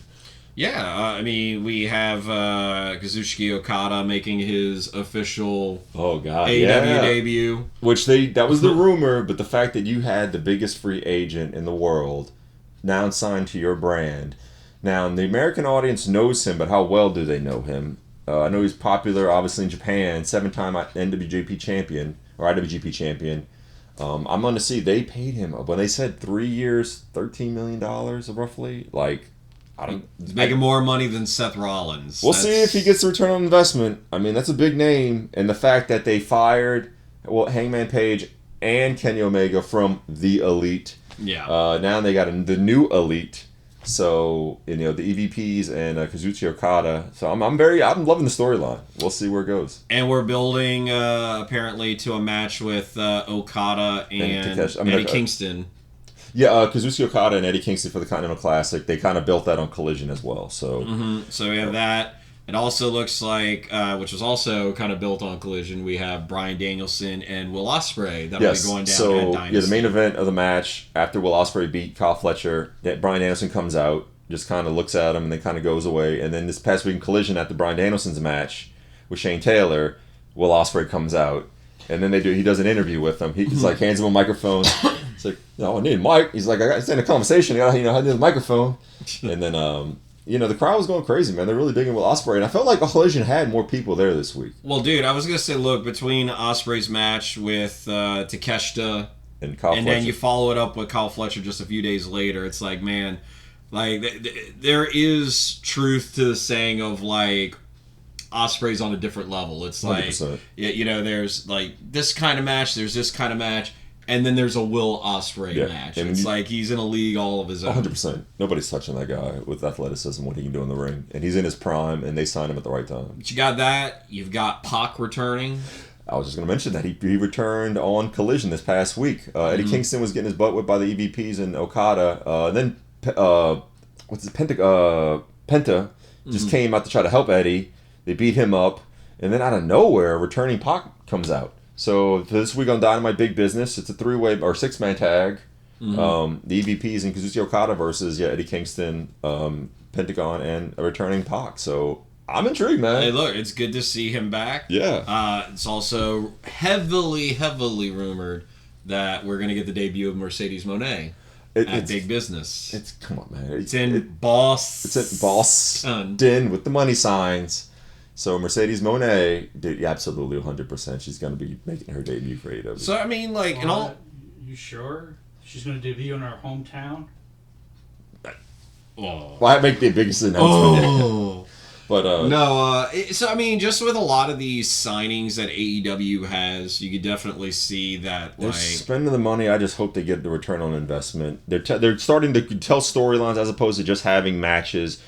Speaker 2: Yeah, I mean, we have Kazuchika Okada making his official AEW debut.
Speaker 1: Which that was the rumor, but the fact that you had the biggest free agent in the world now signed to your brand. Now, the American audience knows him, but how well do they know him? I know he's popular, obviously, in Japan, 7-time NWGP champion, or IWGP champion. I'm going to see, they paid him, when they said 3 years, $13 million, roughly, like...
Speaker 2: He's making more money than Seth Rollins.
Speaker 1: We'll see if he gets the return on investment. I mean, that's a big name. And the fact that they fired Hangman Page and Kenny Omega from the Elite.
Speaker 2: Yeah.
Speaker 1: Now they got the new Elite. So, the EVPs and Kazuchika Okada. So I'm loving the storyline. We'll see where it goes.
Speaker 2: And we're building, apparently, to a match with Okada and Eddie Kingston.
Speaker 1: Yeah, Kazuchika Okada and Eddie Kingston for the Continental Classic. They kind of built that on Collision as well. So,
Speaker 2: so we have that. It also looks like, which was also kind of built on Collision, we have Bryan Danielson and Will Ospreay that'll be going down at Dynasty.
Speaker 1: The main event of the match, after Will Ospreay beat Kyle Fletcher, Bryan Danielson comes out, just kind of looks at him, and then kind of goes away. And then this past week in Collision, after Bryan Danielson's match with Shane Taylor, Will Ospreay comes out. And then he does an interview with him. He's like, hands him a microphone. It's like, no, I need a mic. He's like, I got a conversation. I need a microphone. And then, the crowd was going crazy, man. They're really digging Will Ospreay. And I felt like Collision had more people there this week.
Speaker 2: Well, dude, I was going to say, look, between Ospreay's match with Takeshita
Speaker 1: and Kyle Fletcher,
Speaker 2: then you follow it up with Kyle Fletcher just a few days later, it's like, man, like, there is truth to the saying of, like, Ospreay's on a different level. It's like,
Speaker 1: 100%.
Speaker 2: There's like this kind of match, there's this kind of match, and then there's a Will Ospreay match. It's like he's in a league all of his own.
Speaker 1: 100%. Nobody's touching that guy with athleticism, what he can do in the ring. And he's in his prime, and they signed him at the right time.
Speaker 2: But you got that. You've got Pac returning.
Speaker 1: I was just going to mention that he returned on Collision this past week. Eddie Kingston was getting his butt whipped by the EVPs and Okada. Then Penta just came out to try to help Eddie. They beat him up, and then out of nowhere, returning Pac comes out. So this week on Dynamite Big Business, it's a 3-way or 6-man tag. The EVPs and Kazuchika Okada versus Eddie Kingston, Pentagon, and a returning Pac. So I'm intrigued, man.
Speaker 2: Hey, look, it's good to see him back.
Speaker 1: Yeah.
Speaker 2: It's also heavily rumored that we're going to get the debut of Mercedes Moné at Big Business.
Speaker 1: Come on, man.
Speaker 2: It's in Boston
Speaker 1: with the money signs. So Mercedes Moné, absolutely 100%. She's going to be making her debut for AEW.
Speaker 2: So, I mean, like, in all...
Speaker 3: You sure? She's going to debut in our hometown?
Speaker 1: Why make the biggest announcement? But
Speaker 2: no, so I mean, just with a lot of these signings that AEW has, you could definitely see that
Speaker 1: they're
Speaker 2: like
Speaker 1: spending the money. I just hope they get the return on investment. They're starting to tell storylines as opposed to just having matches.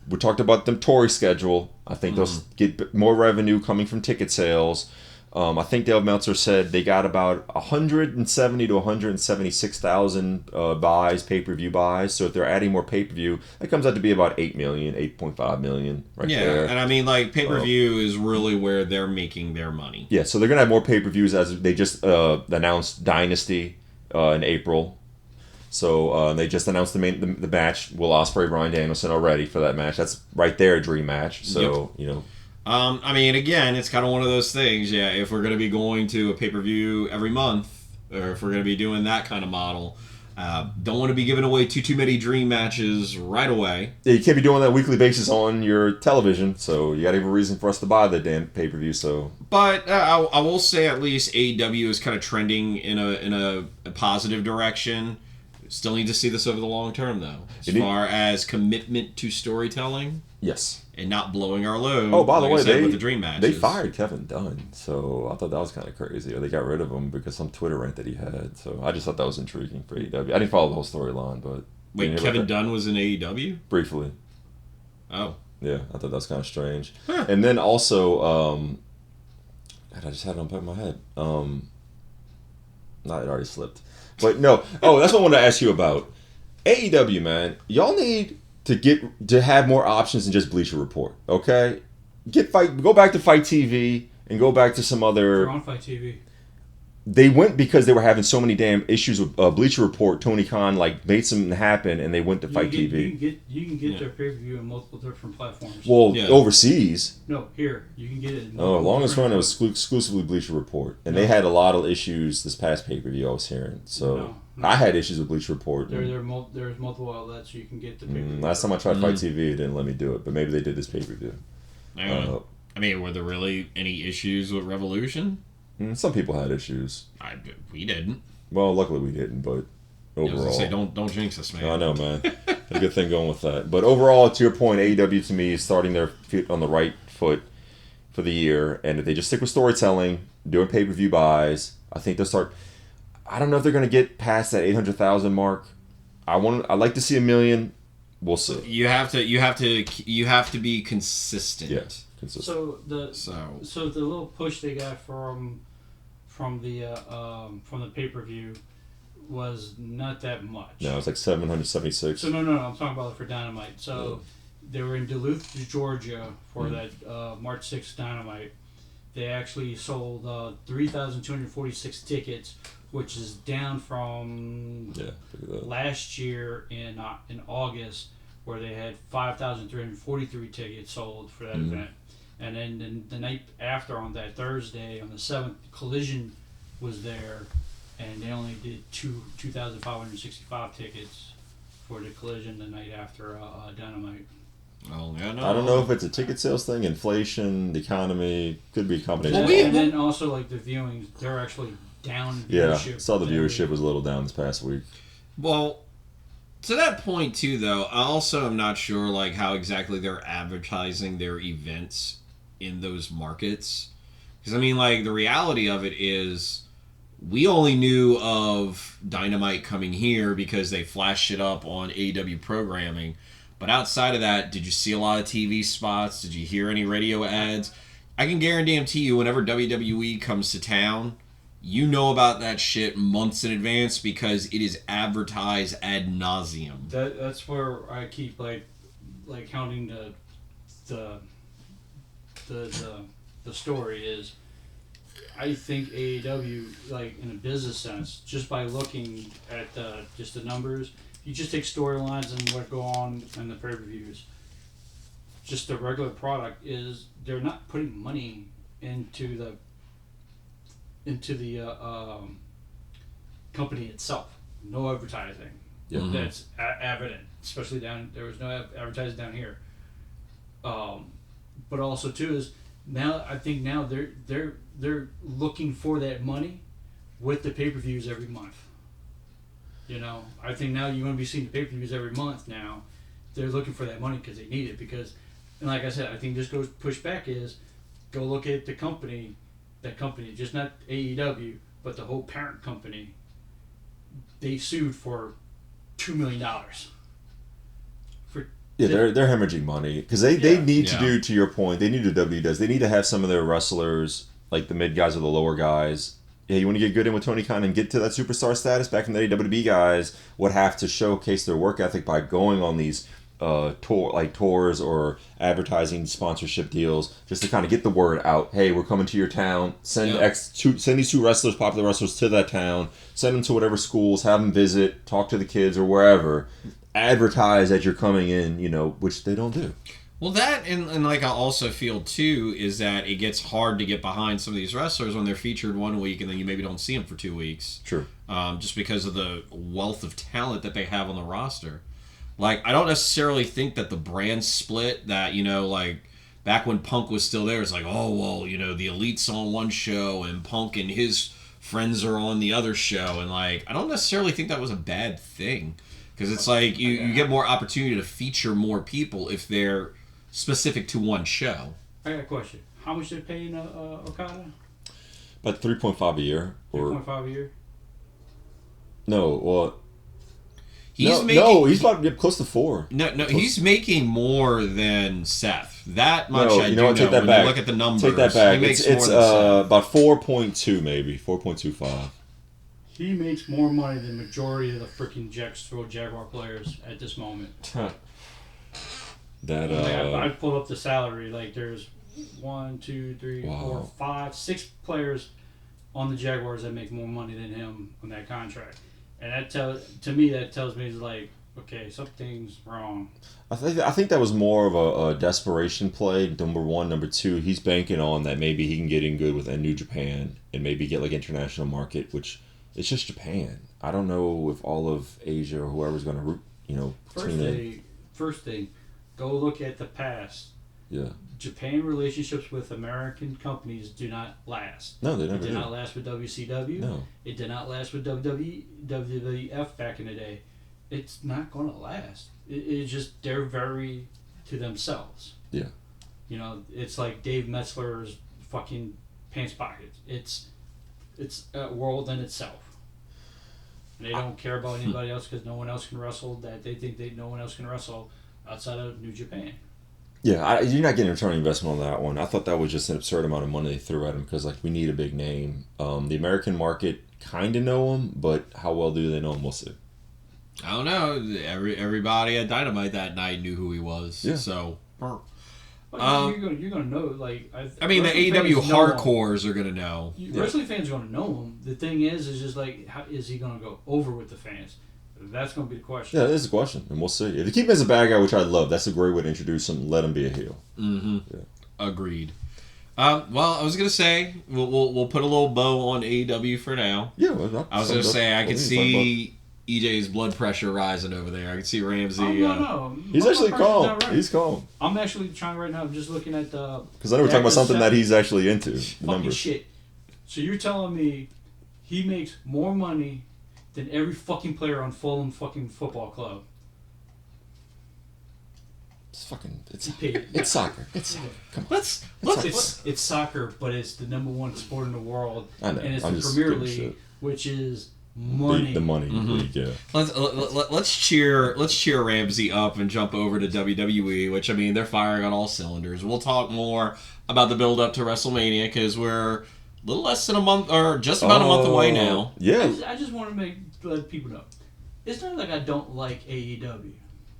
Speaker 1: We talked about the Tory schedule. I think they'll get more revenue coming from ticket sales. I think Dale Meltzer said they got about 170 to 176,000 buys, pay-per-view buys. So if they're adding more pay-per-view, that comes out to be about 8 million, 8.5 million right there.
Speaker 2: Yeah, and I mean, like, pay-per-view is really where they're making their money.
Speaker 1: Yeah, so they're going to have more pay-per-views as they just announced Dynasty in April. So they just announced the match, Will Ospreay, Bryan Danielson already for that match. That's right there, a dream match. So, you know.
Speaker 2: I mean, again, it's kind of one of those things. Yeah, if we're going to be going to a pay-per-view every month, or if we're going to be doing that kind of model, don't want to be giving away too many dream matches right away.
Speaker 1: Yeah, you can't be doing that weekly basis on your television, so you got to have a reason for us to buy the damn pay-per-view. So,
Speaker 2: but I will say at least AEW is kind of trending in a positive direction. Still need to see this over the long term, though. As far as commitment to storytelling.
Speaker 1: Yes.
Speaker 2: And not blowing our load.
Speaker 1: Oh, by the way,
Speaker 2: with the dream matches.
Speaker 1: They fired Kevin Dunn, so I thought that was kind of crazy. Or they got rid of him because some Twitter rant that he had. So I just thought that was intriguing for AEW. I didn't follow the whole storyline, but
Speaker 2: wait, Kevin Dunn was in AEW?
Speaker 1: Briefly.
Speaker 2: Oh.
Speaker 1: Yeah, I thought that was kind of strange. Huh. And then also, I just had it on the top of my head. It already slipped. But no. Oh, that's what I wanted to ask you about. AEW, man, y'all need to have more options than just Bleacher Report. Okay, go back to Fight TV and go back to some other.
Speaker 3: They're on Fight TV.
Speaker 1: They went because they were having so many damn issues with Bleacher Report. Tony Khan made something happen, and they went to Fight TV.
Speaker 3: You can get their pay-per-view on multiple different platforms.
Speaker 1: Well, overseas.
Speaker 3: No, here you can get it.
Speaker 1: Longest run it was exclusively Bleacher Report, and they had a lot of issues this past pay-per-view. I was hearing so. No. I had issues with Bleacher Report.
Speaker 3: There's multiple outlets you can get the pay-per-view.
Speaker 1: Last time I tried Fight TV, it didn't let me do it, but maybe they did this pay-per-view.
Speaker 2: I mean, were there really any issues with Revolution?
Speaker 1: Some people had issues.
Speaker 2: We didn't.
Speaker 1: Well, luckily we didn't, but overall.
Speaker 2: I was say, don't jinx us, man.
Speaker 1: I know, man. A good thing going with that. But overall, to your point, AEW to me is starting their feet on the right foot for the year, and if they just stick with storytelling, doing pay-per-view buys, I think they'll start. I don't know if they're going to get past that 800,000 mark. I'd like to see 1 million. We'll see.
Speaker 2: You have to be consistent.
Speaker 1: Yeah, consistent.
Speaker 3: So the little push they got from the pay-per-view was not that much.
Speaker 1: No, it's like 776.
Speaker 3: So no, I'm talking about it for Dynamite. So they were in Duluth, Georgia for that March 6th Dynamite. They actually sold 3,246 tickets, which is down from last year in August, where they had 5,343 tickets sold for that event. And then the night after, on that Thursday, on the 7th, Collision was there, and they only did 2,565 tickets for the Collision the night after Dynamite.
Speaker 2: Oh, yeah, no.
Speaker 1: I don't know if it's a ticket sales thing, inflation, the economy, could be a combination.
Speaker 3: And then also, like, the viewings, they're actually down viewership.
Speaker 1: Yeah, saw the viewership was a little down this past week.
Speaker 2: Well, to that point, too, though, I also am not sure, like, how exactly they're advertising their events in those markets. Because, I mean, like, the reality of it is we only knew of Dynamite coming here because they flashed it up on AEW programming. But outside of that, did you see a lot of TV spots? Did you hear any radio ads? I can guarantee you, whenever WWE comes to town, you know about that shit months in advance because it is advertised ad nauseum.
Speaker 3: That's where I keep like counting the story is. I think AEW, like in a business sense, just by looking at just the numbers, you just take storylines and what go on in the pay-per-views. Just the regular product is they're not putting money into the company itself. No advertising.
Speaker 1: Yeah.
Speaker 3: That's evident, especially there was no advertising down here. But also too is now I think now they're looking for that money with the pay-per-views every month. You know, I think now you're going to be seeing the pay-per-views every month now. They're looking for that money because they need it. Because And like I said, I think this goes pushback is go look at the company, just not AEW, but the whole parent company. They sued for $2 million.
Speaker 1: They're hemorrhaging money because they need to do, to your point, they need to W does. They need to have some of their wrestlers, like the mid guys or the lower guys. Yeah, you want to get good in with Tony Khan and get to that superstar status. Back in the day, WWE guys would have to showcase their work ethic by going on these tours or advertising sponsorship deals just to kind of get the word out. Hey, we're coming to your town. Send these two wrestlers, popular wrestlers, to that town. Send them to whatever schools. Have them visit, talk to the kids or wherever. Advertise that you're coming in, which they don't do.
Speaker 2: Well, that and like I also feel too is that it gets hard to get behind some of these wrestlers when they're featured 1 week and then you maybe don't see them for 2 weeks.
Speaker 1: True.
Speaker 2: Just because of the wealth of talent that they have on the roster. Like, I don't necessarily think that the brand split that, like, back when Punk was still there, it's like, oh, well, the Elite's on one show and Punk and his friends are on the other show. And, like, I don't necessarily think that was a bad thing. Because it's like you get more opportunity to feature more people if they're specific to one show.
Speaker 3: I got a question. How much they're paying Okada?
Speaker 1: About 3.5 a year.
Speaker 3: 3.5 a year?
Speaker 1: No, well...
Speaker 2: He's
Speaker 1: about close to 4.
Speaker 2: No, he's making more than Seth. That much
Speaker 1: no,
Speaker 2: I
Speaker 1: you
Speaker 2: do
Speaker 1: know what, take
Speaker 2: know.
Speaker 1: that
Speaker 2: When
Speaker 1: back.
Speaker 2: you look at the numbers,
Speaker 1: take that back.
Speaker 2: He makes
Speaker 1: it's
Speaker 2: more than Seth.
Speaker 1: about 4.2 maybe, 4.25.
Speaker 3: He makes more money than the majority of the freaking Jaguar players at this moment. I pulled up the salary. Like, there's 1, 2, 3, 4, 5, 6 players on the Jaguars that make more money than him on that contract. And that tells me it's like, okay, something's wrong.
Speaker 1: I think that was more of a desperation play. Number one, number two, he's banking on that maybe he can get in good with a New Japan and maybe get like international market, which it's just Japan. I don't know if all of Asia or whoever's going to
Speaker 3: First thing, go look at the past.
Speaker 1: Yeah.
Speaker 3: Japan relationships with American companies do not last.
Speaker 1: No, they never
Speaker 3: It did not last with WCW.
Speaker 1: No.
Speaker 3: It did not last with WWF back in the day. It's not going to last. It's just, they're very to themselves.
Speaker 1: Yeah.
Speaker 3: It's like Dave Metzler's fucking pants pockets. It's a world in itself. And they don't care about anybody else because no one else can wrestle that they think no one else can wrestle outside of New Japan.
Speaker 1: Yeah, you're not getting a return on investment on that one. I thought that was just an absurd amount of money they threw at him because, like, we need a big name. The American market kind of know him, but how well do they know him? We'll see.
Speaker 2: I don't know. Everybody at Dynamite that night knew who he was.
Speaker 1: Yeah.
Speaker 2: So,
Speaker 3: you're gonna know. Like,
Speaker 2: the AEW hardcores are gonna know.
Speaker 3: Wrestling fans are gonna know him. The thing is just like, how is he gonna go over with the fans? That's going to be the question.
Speaker 1: Yeah, that is a question, and we'll see. If you keep him as a bad guy, which I love, that's a great way to introduce him. Let him be a heel.
Speaker 2: Mm-hmm. Yeah. Agreed. Well, I was gonna say we'll put a little bow on AEW for now.
Speaker 1: Yeah,
Speaker 2: I was gonna say I could see EJ's blood pressure rising over there. I can see Ramsey.
Speaker 3: No.
Speaker 1: He's actually calm. Right. He's calm.
Speaker 3: I'm actually trying right now. I'm just looking at the.
Speaker 1: Because I know we're talking about something that he's actually into.
Speaker 3: Fucking shit. So you're telling me he makes more money than every fucking player on Fulham fucking football club?
Speaker 1: It's soccer. It's soccer. Come on.
Speaker 3: It's soccer, but it's the number one sport in the world.
Speaker 1: I know.
Speaker 3: And it's the Premier League, which is money.
Speaker 1: The money league, yeah.
Speaker 2: Let's cheer Ramsey up and jump over to WWE, which they're firing on all cylinders. We'll talk more about the build up to WrestleMania because we're a little less than a month, or just about a month away now.
Speaker 1: Yeah.
Speaker 3: I just want to let people know. It's not like I don't like AEW.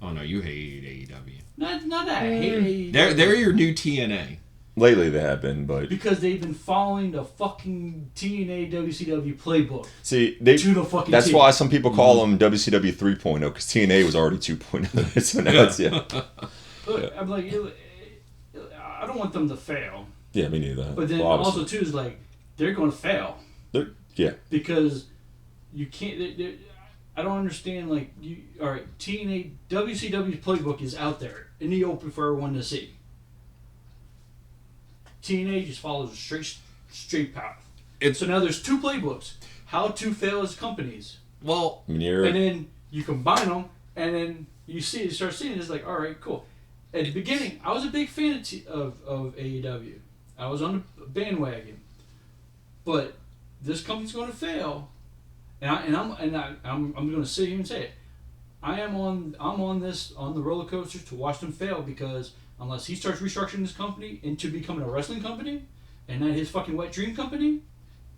Speaker 2: Oh no, you hate AEW.
Speaker 3: Not that I hate
Speaker 2: AEW. They're your new TNA.
Speaker 1: Lately they have been, but
Speaker 3: because they've been following the fucking TNA WCW playbook.
Speaker 1: See,
Speaker 3: to the fucking
Speaker 1: that's
Speaker 3: team.
Speaker 1: why some people call them WCW 3.0 because TNA was already 2.0. So now it's
Speaker 3: Look, I'm like, I don't want them to fail.
Speaker 1: Yeah, me neither.
Speaker 3: But then also too is like they're going to fail.
Speaker 1: Yeah.
Speaker 3: Because you can't. I don't understand. Like, all right, TNA WCW's playbook is out there in the open for everyone to see. TNA just follows a straight path. So now there's two playbooks: how to fail as companies.
Speaker 2: Well,
Speaker 3: and then you combine them, and then you start seeing it, it's like, all right, cool. at the beginning, I was a big fan of AEW. I was on the bandwagon, but this company's going to fail, I'm going to sit here and say it. I'm on the roller coaster to watch them fail, because unless he starts restructuring this company into becoming a wrestling company and not his fucking wet dream company,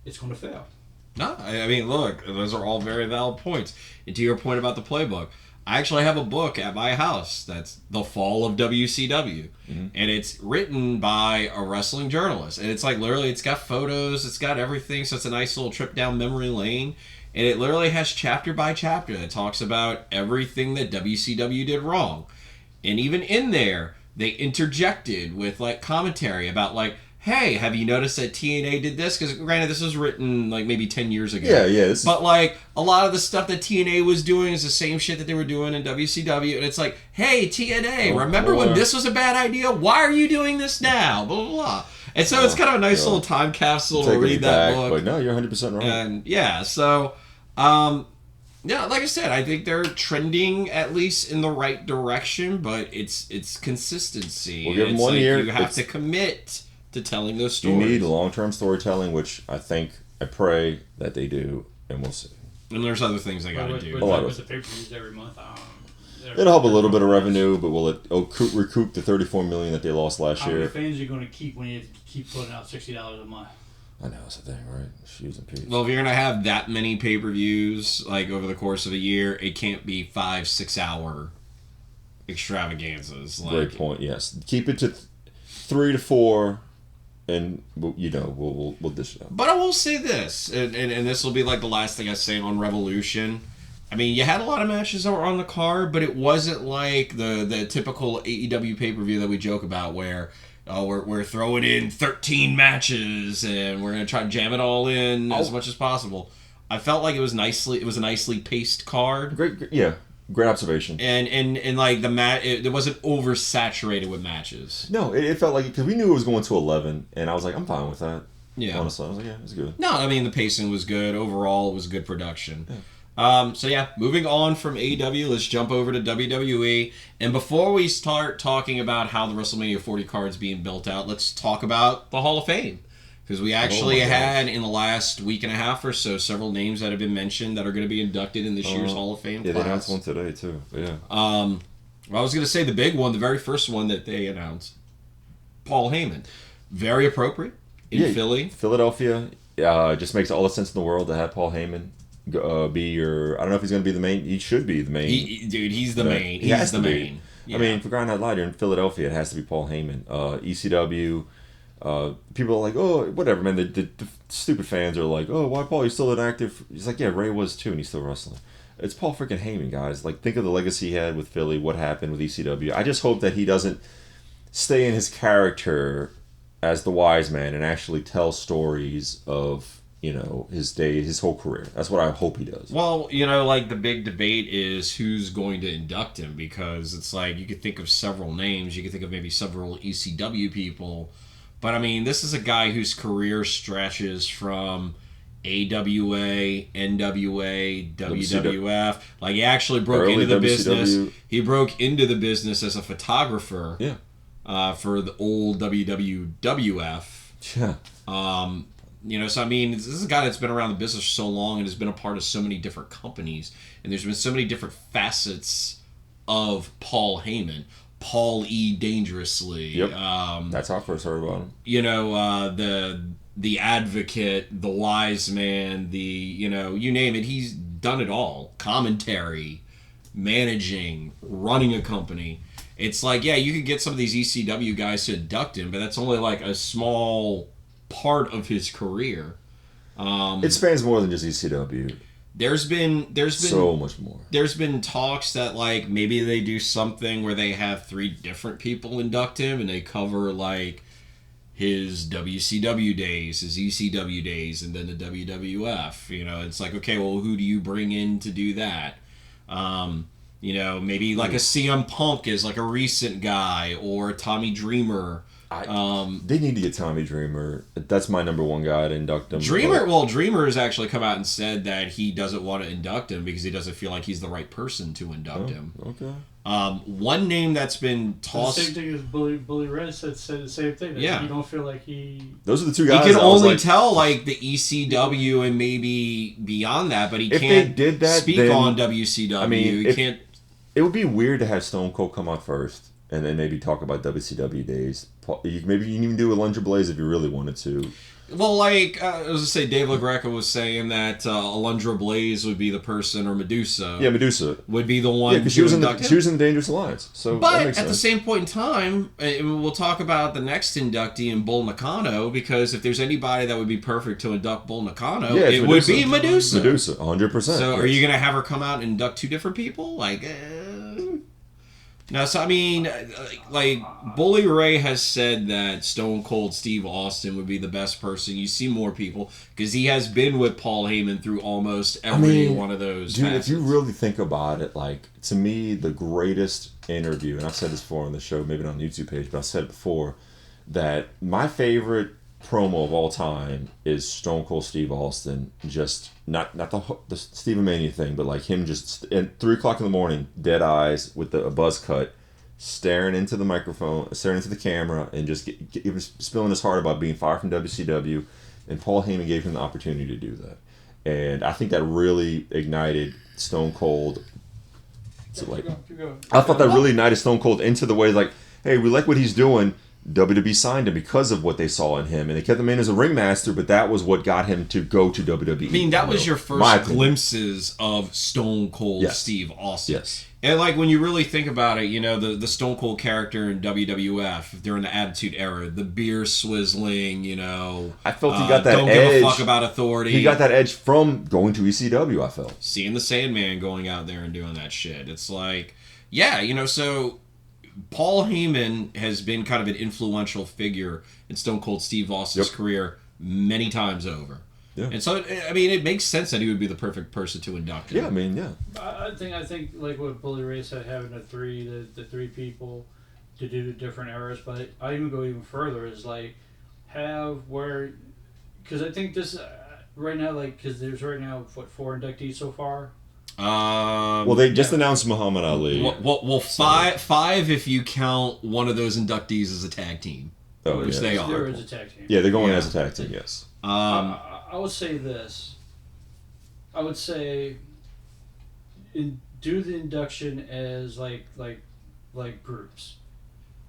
Speaker 3: it's going to fail.
Speaker 2: No, I mean, look, those are all very valid points. And to your point about the playbook, I actually have a book at my house that's The Fall of WCW. Mm-hmm. And it's written by a wrestling journalist. And it's like, literally, it's got photos, it's got everything, so it's a nice little trip down memory lane. And it literally has chapter by chapter that talks about everything that WCW did wrong. And even in there, they interjected with, like, commentary about, like, hey, have you noticed that TNA did this? Because, granted, this was written, like, maybe 10 years ago.
Speaker 1: Yeah.
Speaker 2: But, like, a lot of the stuff that TNA was doing is the same shit that they were doing in WCW. And it's like, hey, TNA, remember when this was a bad idea? Why are you doing this now? Blah, blah, blah. And so it's kind of a nice little time capsule to read that book.
Speaker 1: But no, you're 100% right.
Speaker 2: And, yeah, so... yeah, like I said, I think they're trending at least in the right direction, but it's consistency.
Speaker 1: We'll give them 1 year.
Speaker 2: You have to commit to telling those stories.
Speaker 1: You need long-term storytelling, which I pray that they do, and we'll see.
Speaker 2: And there's other things they got to do.
Speaker 3: With the pay-per-views every month,
Speaker 1: it'll help a little bit of revenue, but will it recoup the $34 million that they lost last year?
Speaker 3: How many fans are you going to keep when you keep putting out $60 a month?
Speaker 1: I know, it's a thing, right? Shoes and peas.
Speaker 2: Well, if you're going to have that many pay-per-views, like, over the course of a year, it can't be 5-6 hour extravaganzas. Like,
Speaker 1: great point, yes. Keep it to 3 to 4, and, we'll dish it out.
Speaker 2: But I will say this, and this will be, like, the last thing I say on Revolution. I mean, you had a lot of matches that were on the card, but it wasn't like the typical AEW pay-per-view that we joke about where... we're throwing in 13 matches and we're gonna try to jam it all in as much as possible. I felt like it was a nicely paced card.
Speaker 1: Great observation.
Speaker 2: And like it wasn't oversaturated with matches.
Speaker 1: No, it felt like, because we knew it was going to 11, and I was like, I'm fine with that.
Speaker 2: Yeah,
Speaker 1: honestly, I was like, yeah, it's good.
Speaker 2: No, I mean the pacing was good overall. It was good production. Yeah. So yeah, moving on from AEW, let's jump over to WWE. And before we start talking about how the WrestleMania 40 card's being built out, let's talk about the Hall of Fame. Because we actually had, in the last week and a half or so, several names that have been mentioned that are going to be inducted in this year's Hall of Fame class.
Speaker 1: Yeah, they announced one today, too. Yeah.
Speaker 2: Well, I was going to say the big one, the very first one that they announced, Paul Heyman. Very appropriate in Philly.
Speaker 1: Philadelphia. Just makes all the sense in the world to have Paul Heyman be your... I don't know if he's going to be the main... He should be the main.
Speaker 2: He's the main. He's the main.
Speaker 1: Yeah. I mean, for crying out loud, you're in Philadelphia, it has to be Paul Heyman. ECW... people are like, oh, whatever, man. The stupid fans are like, oh, why Paul? He's still inactive. He's like, yeah, Ray was too, and he's still wrestling. It's Paul freaking Heyman, guys. Like, think of the legacy he had with Philly, what happened with ECW. I just hope that he doesn't stay in his character as the wise man and actually tell stories of, his day, his whole career. That's what I hope he does.
Speaker 2: Well, like the big debate is who's going to induct him, because it's like you could think of several names. You could think of maybe several ECW people. But, I mean, this is a guy whose career stretches from AWA, NWA, WWF. Like, he actually broke into the business. He broke into the business as a photographer for the old WWF.
Speaker 1: Yeah.
Speaker 2: So, I mean, this is a guy that's been around the business for so long and has been a part of so many different companies. And there's been so many different facets of Paul Heyman. Paul E. Dangerously.
Speaker 1: Yep. That's how I first heard about him.
Speaker 2: The advocate, the wise man, you name it. He's done it all. Commentary, managing, running a company. It's like, yeah, you could get some of these ECW guys to induct him, but that's only like a small part of his career.
Speaker 1: It spans more than just ECW.
Speaker 2: There's been
Speaker 1: so much more.
Speaker 2: There's been talks that like maybe they do something where they have 3 different people induct him and they cover like his WCW days, his ECW days, and then the WWF. It's like, okay, well, who do you bring in to do that? Maybe like a CM Punk is like a recent guy, or Tommy Dreamer.
Speaker 1: They need to get Tommy Dreamer. That's my number one guy to induct him.
Speaker 2: Dreamer has actually come out and said that he doesn't want to induct him because he doesn't feel like he's the right person to induct him.
Speaker 1: Okay.
Speaker 2: One name that's been tossed.
Speaker 3: The same thing as Bully Ray said the same thing.
Speaker 2: Yeah.
Speaker 3: You don't feel like he.
Speaker 1: Those are the two guys.
Speaker 2: He can only tell like the ECW and maybe beyond that, but he can't speak on WCW.
Speaker 1: I mean,
Speaker 2: he can't.
Speaker 1: It would be weird to have Stone Cold come out first and then maybe talk about WCW days. Maybe you can even do Alundra Blaze if you really wanted to.
Speaker 2: Well, like, I was going to say, Dave LaGreca was saying that Alundra Blaze would be the person, or Medusa.
Speaker 1: Yeah, Medusa.
Speaker 2: Would be the one
Speaker 1: because she was in the Dangerous Alliance. So
Speaker 2: but at the same point in time, and we'll talk about the next inductee in Bull Nakano, because if there's anybody that would be perfect to induct Bull Nakano, it would be Medusa.
Speaker 1: Medusa, 100%.
Speaker 2: So are you going to have her come out and induct two different people? Like, No, so I mean, like Bully Ray has said that Stone Cold Steve Austin would be the best person. You see more people because he has been with Paul Heyman through almost every one of those.
Speaker 1: Dude,
Speaker 2: facets.
Speaker 1: if you really think about it, like to me, the greatest interview, and I've said this before on the show, maybe not on the YouTube page, but I've said it before, that my favorite promo of all time is Stone Cold Steve Austin, just not the Stephen Mania thing, but like him just at 3:00 in the morning, dead eyes with a buzz cut, staring into the microphone, staring into the camera, and just spilling his heart about being fired from WCW, and Paul Heyman gave him the opportunity to do that, and I think that really ignited Stone Cold. So like, I thought that really ignited Stone Cold into the way like, hey, we like what he's doing. WWE signed him because of what they saw in him, and they kept him in as a ringmaster, but that was what got him to go to WWE.
Speaker 2: I mean, that was your first glimpses of Stone Cold Steve Austin.
Speaker 1: Yes.
Speaker 2: And like when you really think about it, you know, the Stone Cold character in WWF during the Attitude Era, the beer swizzling, you know.
Speaker 1: I felt he got that
Speaker 2: don't
Speaker 1: edge.
Speaker 2: Give a fuck about authority.
Speaker 1: He got that edge from going to ECW, I felt.
Speaker 2: Seeing the Sandman going out there and doing that shit. It's like, yeah, you know, so Paul Heyman has been kind of an influential figure in Stone Cold Steve Austin's career many times over. Yeah. And so, I mean, it makes sense that he would be the perfect person to induct him.
Speaker 1: Yeah, I mean, yeah.
Speaker 3: I think like what Bully Ray said, having the three people to do the different eras, but I even go even further is like have where, because I think this right now, like, because there's right now, 4 inductees so far?
Speaker 1: Well, they just announced Muhammad Ali.
Speaker 2: Well, five if you count one of those inductees as a tag team, which they are.
Speaker 3: There is a tag team.
Speaker 1: Yeah, they're going as a tag team. Yes.
Speaker 3: I would say this. I would say, do the induction as like groups,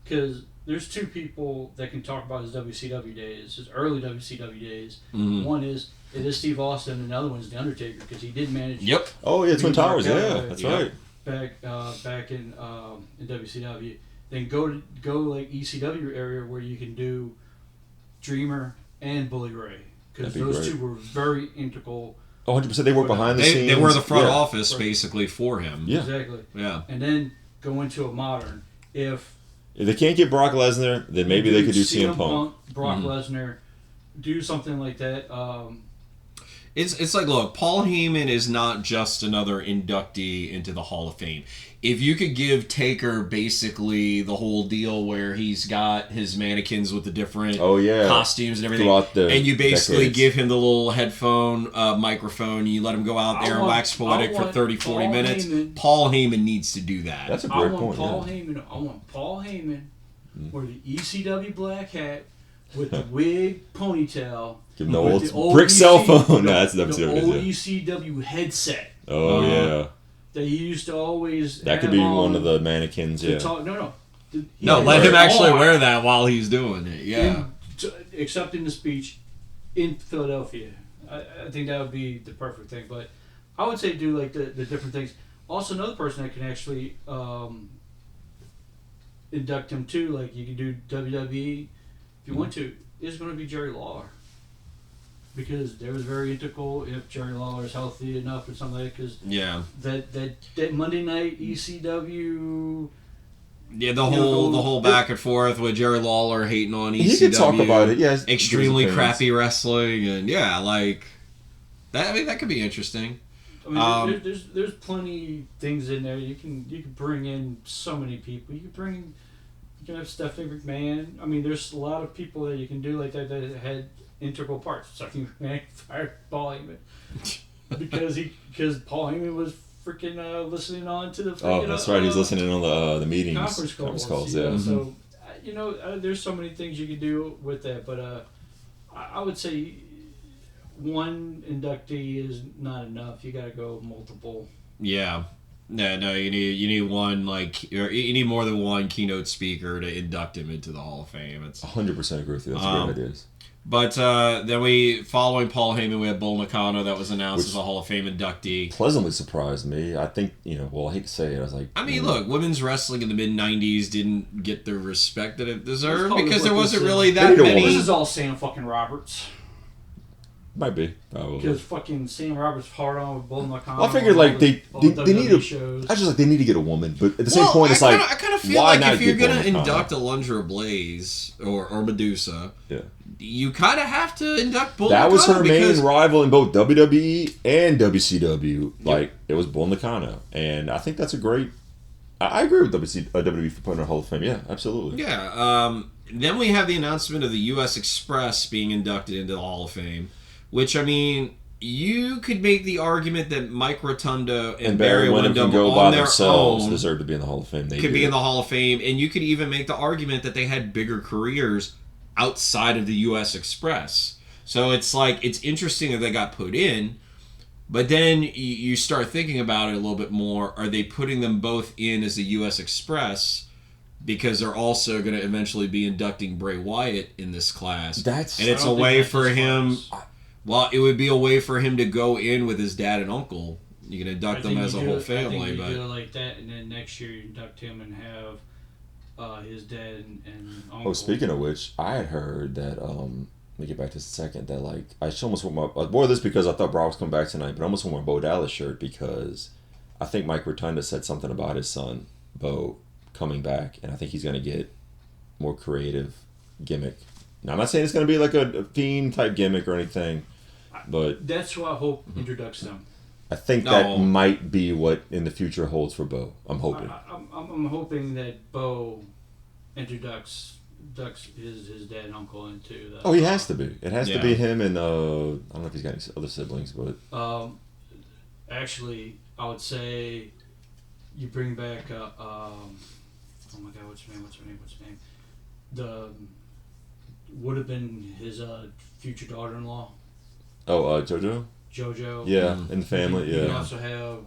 Speaker 3: because there's 2 people that can talk about his WCW days, his early WCW days.
Speaker 2: Mm-hmm.
Speaker 3: One is Steve Austin, and the other one is the Undertaker, because he did manage.
Speaker 2: Yep.
Speaker 1: Oh yeah, Twin Towers. Yeah, that's right.
Speaker 3: Back in WCW. Then go like ECW area where you can do Dreamer and Bully Ray, because those 2 were very integral.
Speaker 1: 100%. They work behind the scenes.
Speaker 2: They were the front office basically for him.
Speaker 1: Yeah.
Speaker 3: Exactly.
Speaker 2: Yeah.
Speaker 3: And then go into a modern. If
Speaker 1: they can't get Brock Lesnar, then maybe they could do CM Punk.
Speaker 3: Brock Lesnar, do something like that.
Speaker 2: It's like, look, Paul Heyman is not just another inductee into the Hall of Fame. If you could give Taker basically the whole deal where he's got his mannequins with the different costumes and everything, and you basically give him the little headphone microphone, you let him go out there and wax poetic for 30, 40 minutes, Paul Heyman needs to do that.
Speaker 1: That's a great point.
Speaker 3: I want Paul Heyman wear the ECW black hat with the wig ponytail.
Speaker 1: Give him the old brick cell phone. No, that's WCW.
Speaker 3: The old ECW headset.
Speaker 1: Oh, yeah.
Speaker 3: That he used to always.
Speaker 1: That could be one of the mannequins, yeah.
Speaker 2: Let him actually wear that while he's doing it, yeah.
Speaker 3: Accepting the speech in Philadelphia. I think that would be the perfect thing. But I would say do like the different things. Also, another person that can actually induct him too, like you can do WWE if you want to, is going to be Jerry Lawler. Because there was very integral if Jerry Lawler is healthy enough or something like that. Because that Monday night ECW.
Speaker 2: Yeah, the whole back and forth with Jerry Lawler hating on ECW.
Speaker 1: He could talk about it. Yes,
Speaker 2: extremely crappy wrestling, and like that. I mean, that could be interesting.
Speaker 3: I mean, there's plenty things in there. You can bring in so many people. You can bring You can have Stephanie McMahon. I mean, there's a lot of people that you can do like that had integral parts. Stephanie McMahon fired Paul Heyman because Paul Heyman was freaking listening on to the freaking,
Speaker 1: that's right. He was listening on the meetings,
Speaker 3: conference calls.
Speaker 1: Yeah.
Speaker 3: So there's so many things you can do with that, but I would say one inductee is not enough. You got to go multiple.
Speaker 2: Yeah. No, you need one, you need more than one keynote speaker to induct him into the Hall of Fame. It's
Speaker 1: 100% agree with you. That's a great idea.
Speaker 2: But then following Paul Heyman, we had Bull Nakano that was announced as a Hall of Fame inductee.
Speaker 1: Pleasantly surprised me. I think, I hate to say it, I was like...
Speaker 2: I mean, look, women's wrestling in the mid-'90s didn't get the respect that it deserved because there wasn't really that many...
Speaker 3: This is all Sam fucking Roberts.
Speaker 1: Might be, probably.
Speaker 3: Because fucking Sam Roberts hard on with Bull Nakano.
Speaker 1: Well, I figured they need
Speaker 3: shows.
Speaker 1: I just they need to get a woman, but at the same point, it's I
Speaker 2: kind of feel like if you're gonna induct Alundra Blaze or Medusa, you kind of have to induct Bull Nakano. That
Speaker 1: was her main rival in both WWE and WCW. It was Bull Nakano, and I think that's a great. I agree with WWE for putting her in Hall of Fame. Yeah, absolutely.
Speaker 2: Yeah. Then we have the announcement of the U.S. Express being inducted into the Hall of Fame. Which, I mean, you could make the argument that Mike Rotundo and Barry Windham
Speaker 1: go
Speaker 2: on
Speaker 1: by
Speaker 2: their
Speaker 1: themselves
Speaker 2: own
Speaker 1: deserve to be in the Hall of Fame. They
Speaker 2: could be in the Hall of Fame, and you could even make the argument that they had bigger careers outside of the U.S. Express. So it's interesting that they got put in, but then you start thinking about it a little bit more. Are they putting them both in as the U.S. Express? Because they're also going to eventually be inducting Bray Wyatt in this class. And it's a way for him... Well, it would be a way for him to go in with his dad and uncle. You can induct them as a whole family.
Speaker 3: I think you do it like that, and then next year you induct him and have his dad and uncle.
Speaker 1: Oh, speaking of which, I had heard that, let me get back to this a second, that, I almost wore this because I thought Brock was coming back tonight, but I almost wore my Bo Dallas shirt because I think Mike Rotunda said something about his son, Bo, coming back, and I think he's going to get more creative gimmick. Now, I'm not saying it's going to be like a Fiend-type gimmick or anything, but
Speaker 3: that's who I hope introduces them.
Speaker 1: I think that might be what in the future holds for Bo. I'm hoping.
Speaker 3: I'm hoping that Bo introduces his dad and uncle into the...
Speaker 1: Oh, he has to be. It has to be him and I don't know if he's got any other siblings, but
Speaker 3: actually, I would say you bring back oh my God, what's her name? The would have been his future daughter-in-law.
Speaker 1: Oh, JoJo?
Speaker 3: JoJo.
Speaker 1: Yeah, in the family,
Speaker 3: You also have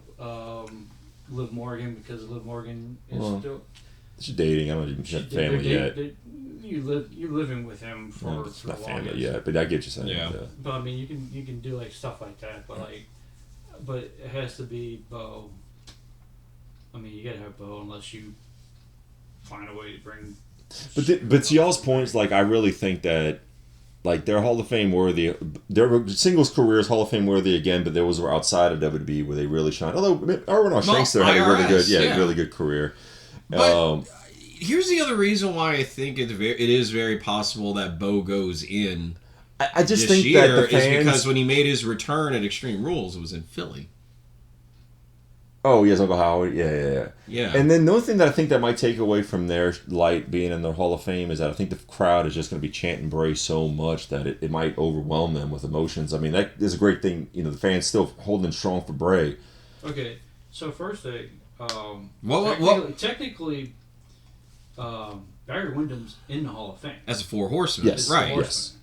Speaker 3: Liv Morgan, because Liv Morgan is still...
Speaker 1: She's dating. I don't even have family yet.
Speaker 3: You're living with him for
Speaker 1: not family yet, but I get you saying.
Speaker 2: Yeah.
Speaker 3: But I mean, you can do stuff like that, but it has to be Bo. I mean, you gotta have Bo unless you find a way to bring.
Speaker 1: But to y'all's points, I really think that. They're Hall of Fame worthy. Their singles careers Hall of Fame worthy again, but those were outside of WWE where they really shine. Although Arwen Shanks there had a really good, really good career.
Speaker 2: But here's the other reason why I think it is very possible that Bo goes in.
Speaker 1: I just think that the fans...
Speaker 2: is because when he made his return at Extreme Rules, it was in Philly.
Speaker 1: Oh, yes, Uncle Howard. Yeah. And then the only thing that I think that might take away from their light being in the Hall of Fame is that I think the crowd is just going to be chanting Bray so much that it might overwhelm them with emotions. I mean, that is a great thing. The fans still holding strong for Bray.
Speaker 3: Okay, so first thing, technically, Barry Windham's in the Hall of Fame.
Speaker 2: As a Four Horsemen.
Speaker 1: Yes.
Speaker 2: Right.
Speaker 1: Yes.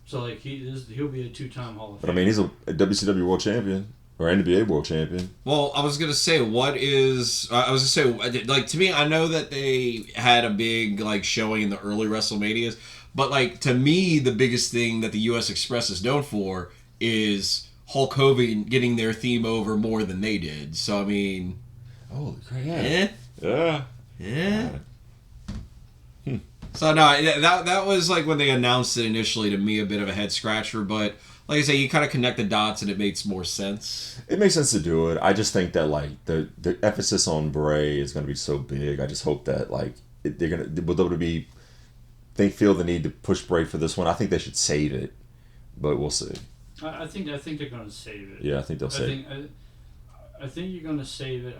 Speaker 3: So, he'll be a two-time Hall of Fame.
Speaker 1: But, I mean, he's a WCW World Champion. Or NBA World Champion.
Speaker 2: Well, I was going to say, to me, I know that they had a big, showing in the early WrestleManias, but, to me, the biggest thing that the U.S. Express is known for is Hulk Hogan getting their theme over more than they did. So, I mean...
Speaker 1: Holy crap, yeah.
Speaker 2: Yeah. So, no, that was, when they announced it initially, to me, a bit of a head-scratcher, but... Like I say, you kind of connect the dots and it makes more sense.
Speaker 1: It makes sense to do it. I just think that the emphasis on Bray is going to be so big. I just hope that they're going to WWE they feel the need to push Bray for this one. I think they should save it, but we'll see.
Speaker 3: I think they're going to save it.
Speaker 1: Yeah, I think they'll save it.
Speaker 3: I think you're going to save it.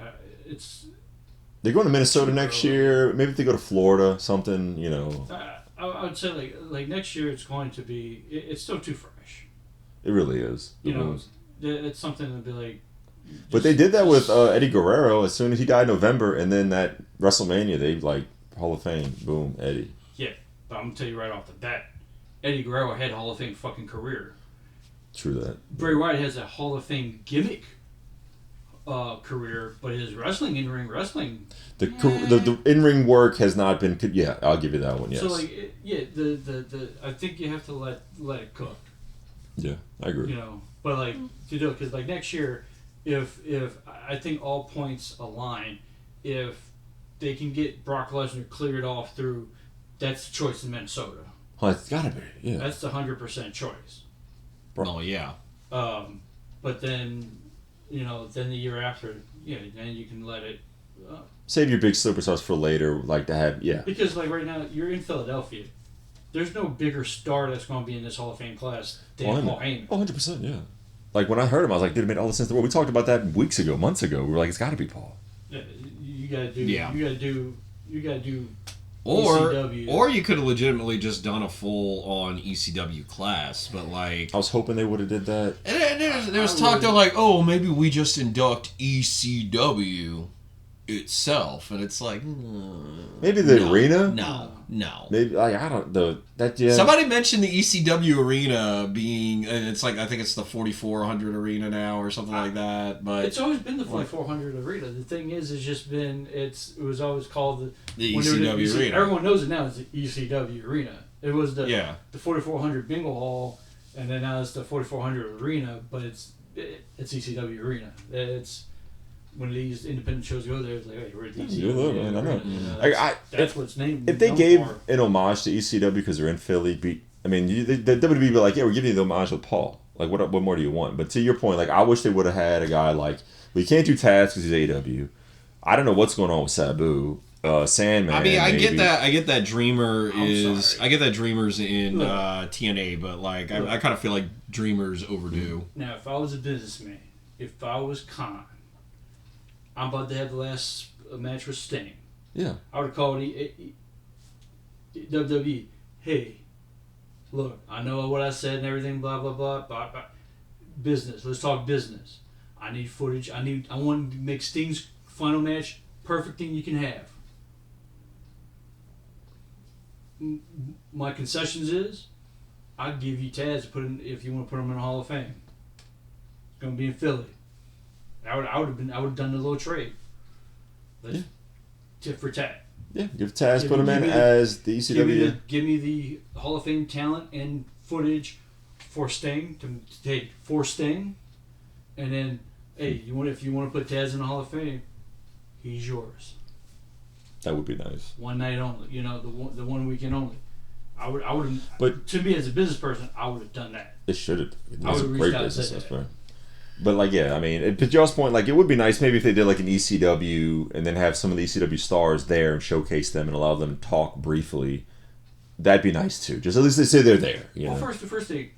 Speaker 1: They're going to Minnesota next year. Maybe if they go to Florida, something, you know.
Speaker 3: I would say like next year it's going to be it's still too fresh.
Speaker 1: It really is.
Speaker 3: You know, it's something to be like.
Speaker 1: But they did that with Eddie Guerrero as soon as he died in November, and then that WrestleMania, they like Hall of Fame, boom, Eddie.
Speaker 3: Yeah, but I'm gonna tell you right off the bat, Eddie Guerrero had a Hall of Fame fucking career.
Speaker 1: True that.
Speaker 3: Bray Wyatt has a Hall of Fame gimmick career, but his wrestling in-ring wrestling.
Speaker 1: The in-ring work has not been. Yeah, I'll give you that one. Yes.
Speaker 3: So like the I think you have to let it cook.
Speaker 1: Yeah, I agree.
Speaker 3: You know, but like to do it because like next year, if I think all points align, if they can get Brock Lesnar cleared off through, that's the choice in Minnesota.
Speaker 1: Oh, it's gotta be. Yeah.
Speaker 3: That's the 100% choice.
Speaker 2: Oh yeah.
Speaker 3: But then, you know, then the year after, then you can let it.
Speaker 1: Save your big superstars for later, like to have, yeah.
Speaker 3: Because like right now, you're in Philadelphia. There's no bigger star that's going to be in this Hall of Fame class than Paul Heyman.
Speaker 1: Oh, 100%, yeah. Like when I heard him, I was like, dude, it made all the sense in the world. We talked about that months ago. We were like, it's got to be Paul.
Speaker 3: Yeah, you gotta do.
Speaker 2: Yeah.
Speaker 3: You gotta do.
Speaker 2: Or
Speaker 3: ECW.
Speaker 2: or you could have legitimately just done a full on ECW class, but like
Speaker 1: I was hoping they would have did that.
Speaker 2: And there's talk they're like, oh, maybe we just induct ECW itself, and it's like
Speaker 1: maybe the arena.
Speaker 2: No.
Speaker 1: Maybe like I don't that. Yeah.
Speaker 2: Somebody mentioned the ECW arena being, and it's like I think it's the 4400 arena now or something like that. But
Speaker 3: it's always been the 4400 arena. The thing is, it's just been it was always called
Speaker 2: the ECW arena.
Speaker 3: Everyone knows it now. It's the ECW arena. It was the 4400 Bingo Hall, and then now it's the 4400 arena. But it's ECW arena. It's when these independent shows go there, it's like, hey, we're at the ECW.
Speaker 1: Man, I know.
Speaker 3: That's what it's named.
Speaker 1: If they gave an homage to ECW because they're in Philly, the WWE be like, yeah, we're giving you the homage with Paul. Like, what more do you want? But to your point, like, I wish they would have had a guy like, we can't do Taz because he's AEW. I don't know what's going on with Sabu. Sandman.
Speaker 2: I mean, I get that Dreamer
Speaker 3: is.
Speaker 2: I get that Dreamer's in TNA, but like, I kind of feel like Dreamer's overdue.
Speaker 3: Now, if I was a businessman, if I was Khan, I'm about to have the last match with Sting.
Speaker 1: Yeah.
Speaker 3: I would have called WWE. Hey, look, I know what I said and everything, blah, blah, blah, blah, blah. Business. Let's talk business. I need footage. I want to make Sting's final match perfect thing you can have. My concessions is, I'll give you Taz to put in if you want to put him in the Hall of Fame. It's going to be in Philly. I would have done a little trade. Tit for tat.
Speaker 1: Yeah, give Taz, put him in as the ECW.
Speaker 3: Give me the Hall of Fame talent and footage for Sting for Sting, and then if you want to put Taz in the Hall of Fame, he's yours.
Speaker 1: That would be nice.
Speaker 3: One night only. You know, the one weekend only. I would.
Speaker 1: But
Speaker 3: to me as a business person, I would have done that.
Speaker 1: It should have.
Speaker 3: I would have reached out and said that.
Speaker 1: But like, yeah, I mean, to Joe's point, like, it would be nice maybe if they did like an ECW and then have some of the ECW stars there and showcase them and allow them to talk briefly. That'd be nice too. Just at least they say they're there. You know?
Speaker 3: The first thing,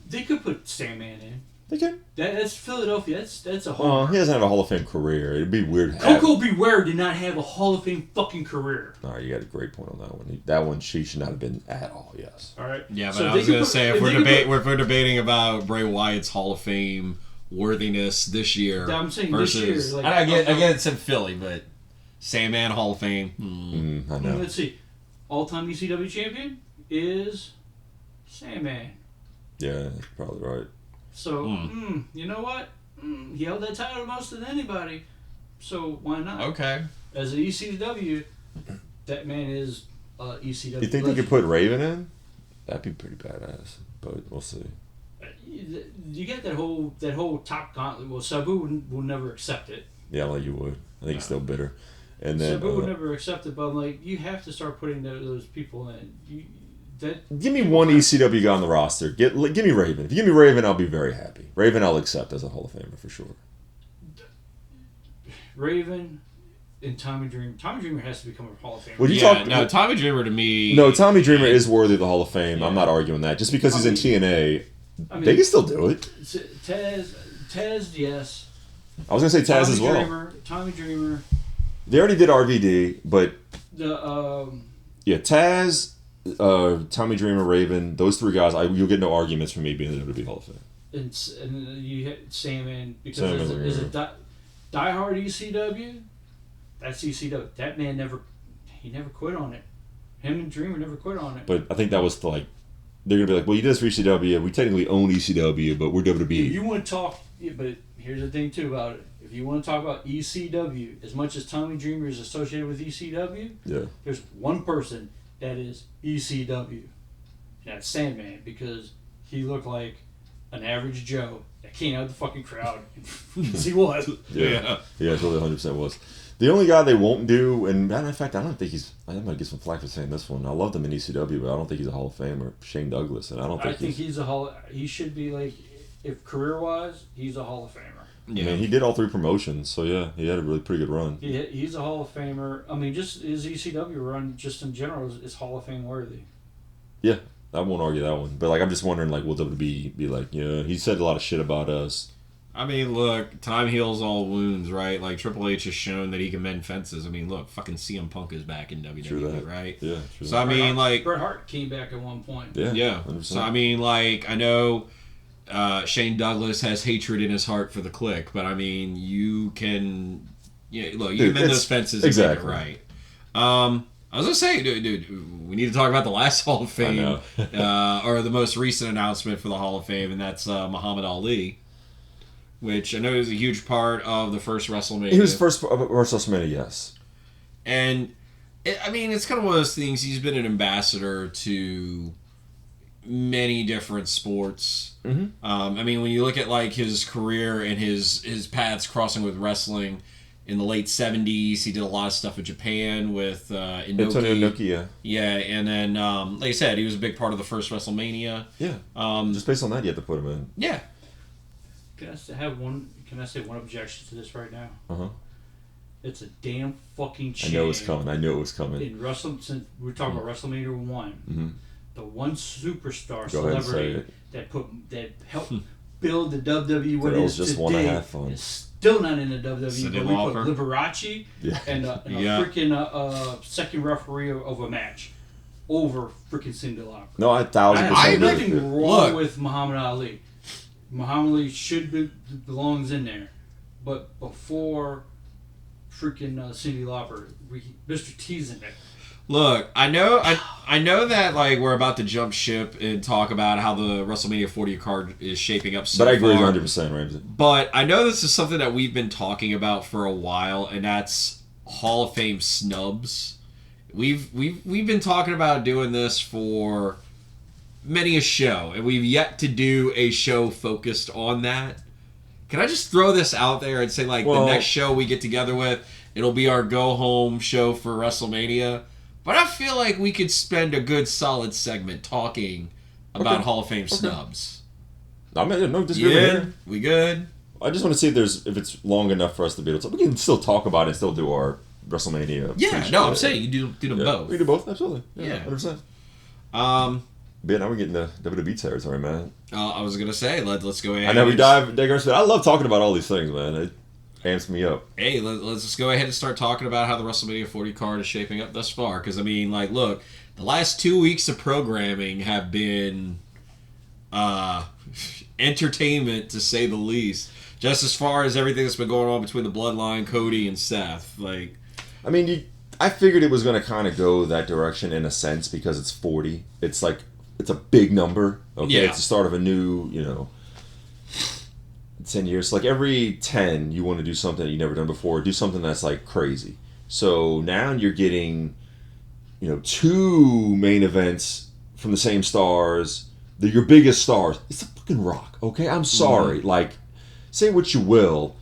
Speaker 3: they could put Sandman in.
Speaker 1: They can.
Speaker 3: That's Philadelphia. That's a Hall.
Speaker 1: He doesn't have a Hall of Fame career. It'd be weird.
Speaker 3: Coco Beware did not have a Hall of Fame fucking career.
Speaker 1: All right, you got a great point on that one. That one, she should not have been at all. Yes.
Speaker 3: All right.
Speaker 2: Yeah, but so I was gonna say if we're debating about Bray Wyatt's Hall of Fame worthiness this year,
Speaker 3: I'm saying
Speaker 2: versus,
Speaker 3: this year. Like,
Speaker 2: I get it's in Philly, but Sandman Hall of Fame.
Speaker 1: I know.
Speaker 3: Let's see. All-time ECW champion is Sandman.
Speaker 1: Yeah, that's probably right.
Speaker 3: So, you know what? He held that title most than anybody. So why not?
Speaker 2: Okay.
Speaker 3: As an ECW, that man is ECW.
Speaker 1: You think they could put Raven in? That'd be pretty badass. But we'll see.
Speaker 3: You get that whole top gauntlet. Well, Sabu will never accept it.
Speaker 1: Yeah, like you would. I think he's still bitter. And then
Speaker 3: Sabu would never accept it. But I'm like, you have to start putting those people in.
Speaker 1: Give me one ECW guy on the roster. Give me Raven. If you give me Raven, I'll be very happy. Raven, I'll accept as a Hall of Famer for sure.
Speaker 3: Raven and Tommy Dreamer. Tommy Dreamer has to become a Hall of
Speaker 2: Famer. Tommy Dreamer to me.
Speaker 1: No, Tommy Dreamer is worthy of the Hall of Fame. Yeah. I'm not arguing that. Just because he's in TNA, they can still do it.
Speaker 3: Taz, yes.
Speaker 1: I was gonna say Taz as well.
Speaker 3: Tommy Dreamer.
Speaker 1: They already did RVD, but
Speaker 3: The
Speaker 1: Taz, Tommy Dreamer, Raven, those three guys, you'll get no arguments from me being in the WWE Hall of Fame.
Speaker 3: and you hit Sandman because
Speaker 1: Sandman,
Speaker 3: is it diehard ECW? That's ECW. That man never quit on it. Him and Dreamer never quit on it.
Speaker 1: But I think that was they're gonna be like, well, you did this for ECW. We technically own ECW, but we're WWE.
Speaker 3: If you want to talk, but here's the thing too about it. If you want to talk about ECW, as much as Tommy Dreamer is associated with ECW, there's one person that is ECW, and that's Sandman, because he looked like an average Joe that came out of the fucking crowd, because he was.
Speaker 1: Yeah, it really 100% was. The only guy they won't do, and in fact, I don't think I might get some flack for saying this one. I love him in ECW, but I don't think he's a Hall of Famer. Shane Douglas, and I think
Speaker 3: he's a Hall. He should be like, if career-wise, he's a Hall of Famer.
Speaker 1: Yeah. I mean, he did all 3 promotions, so yeah, he had a really pretty good run.
Speaker 3: He's a Hall of Famer. I mean, just his ECW run, just in general, is Hall of Fame worthy.
Speaker 1: Yeah, I won't argue that one. But I'm just wondering, will WWE be like, yeah, he said a lot of shit about us.
Speaker 2: I mean, look, time heals all wounds, right? Like, Triple H has shown that he can mend fences. I mean, look, fucking CM Punk is back in WWE, right?
Speaker 1: Yeah, true.
Speaker 2: So, I mean,
Speaker 3: Bret Hart came back at one point.
Speaker 2: Yeah.
Speaker 1: 100%.
Speaker 2: So, I mean, I know Shane Douglas has hatred in his heart for the Clique, but, I mean, you can mend those fences and make it right. I was going to say, dude, we need to talk about the last Hall of Fame, or the most recent announcement for the Hall of Fame, and that's Muhammad Ali. Which I know is a huge part of the first WrestleMania.
Speaker 1: He was first WrestleMania, yes.
Speaker 2: And, it's kind of one of those things. He's been an ambassador to many different sports.
Speaker 1: Mm-hmm.
Speaker 2: When you look at, his career and his paths crossing with wrestling, in the late 70s, he did a lot of stuff in Japan with Inoki.
Speaker 1: Antonio Inoki,
Speaker 2: yeah, and then, like I said, he was a big part of the first WrestleMania.
Speaker 1: Yeah. Just based on that, you have to put him in.
Speaker 2: Yeah.
Speaker 3: Can I say one objection to this right now?
Speaker 1: Uh-huh.
Speaker 3: It's a damn fuking shame.
Speaker 1: I knew it was coming.
Speaker 3: In since we're talking about WrestleMania 1,
Speaker 1: mm-hmm.
Speaker 3: the one superstar
Speaker 1: Go
Speaker 3: celebrity that helped build the WWE what it is
Speaker 1: just
Speaker 3: today
Speaker 1: want to have fun.
Speaker 3: is still not in the WWE. But we put Liberace
Speaker 1: yeah.
Speaker 3: and a freaking second referee of a match over freaking Cyndi Lauper.
Speaker 1: No, 1,000%.
Speaker 3: I have nothing wrong with Muhammad Ali. Muhammad Ali belongs in there, but before freaking Cyndi Lauper, Mr. T's in there.
Speaker 2: Look, I know that we're about to jump ship and talk about how the WrestleMania 40 card is shaping up so
Speaker 1: far. But I agree
Speaker 2: 100%,
Speaker 1: Ramsey.
Speaker 2: But I know this is something that we've been talking about for a while, and that's Hall of Fame snubs. We've been talking about doing this for many a show, and we've yet to do a show focused on that. Can I just throw this out there and say, the next show we get together with, it'll be our go-home show for WrestleMania? But I feel like we could spend a good solid segment talking about Hall of Fame snubs.
Speaker 1: I mean, no disagreement here.
Speaker 2: We good?
Speaker 1: I just want to see if it's long enough for us to be able to. We can still talk about it and still do our WrestleMania.
Speaker 2: Yeah, no, I'm saying you do them both.
Speaker 1: We do both, absolutely.
Speaker 2: Yeah.
Speaker 1: 100%.
Speaker 2: But
Speaker 1: now we're getting to WWE territory, man.
Speaker 2: I was gonna say let's go ahead.
Speaker 1: I know we dive. I love talking about all these things, man. It amps me up.
Speaker 2: Hey, let's just go ahead and start talking about how the WrestleMania 40 card is shaping up thus far. Because look, the last 2 weeks of programming have been entertainment to say the least. Just as far as everything that's been going on between the Bloodline, Cody, and Seth,
Speaker 1: I figured it was going to kind of go that direction in a sense because it's 40. It's it's a big number. Okay,
Speaker 2: yeah.
Speaker 1: It's the start of a new, 10 years. Every 10, you want to do something that you've never done before. Do something that's crazy. So now you're getting, 2 main events from the same stars. They're your biggest stars. It's the fucking Rock. Okay, I'm sorry.
Speaker 2: Mm-hmm.
Speaker 1: Say what you will.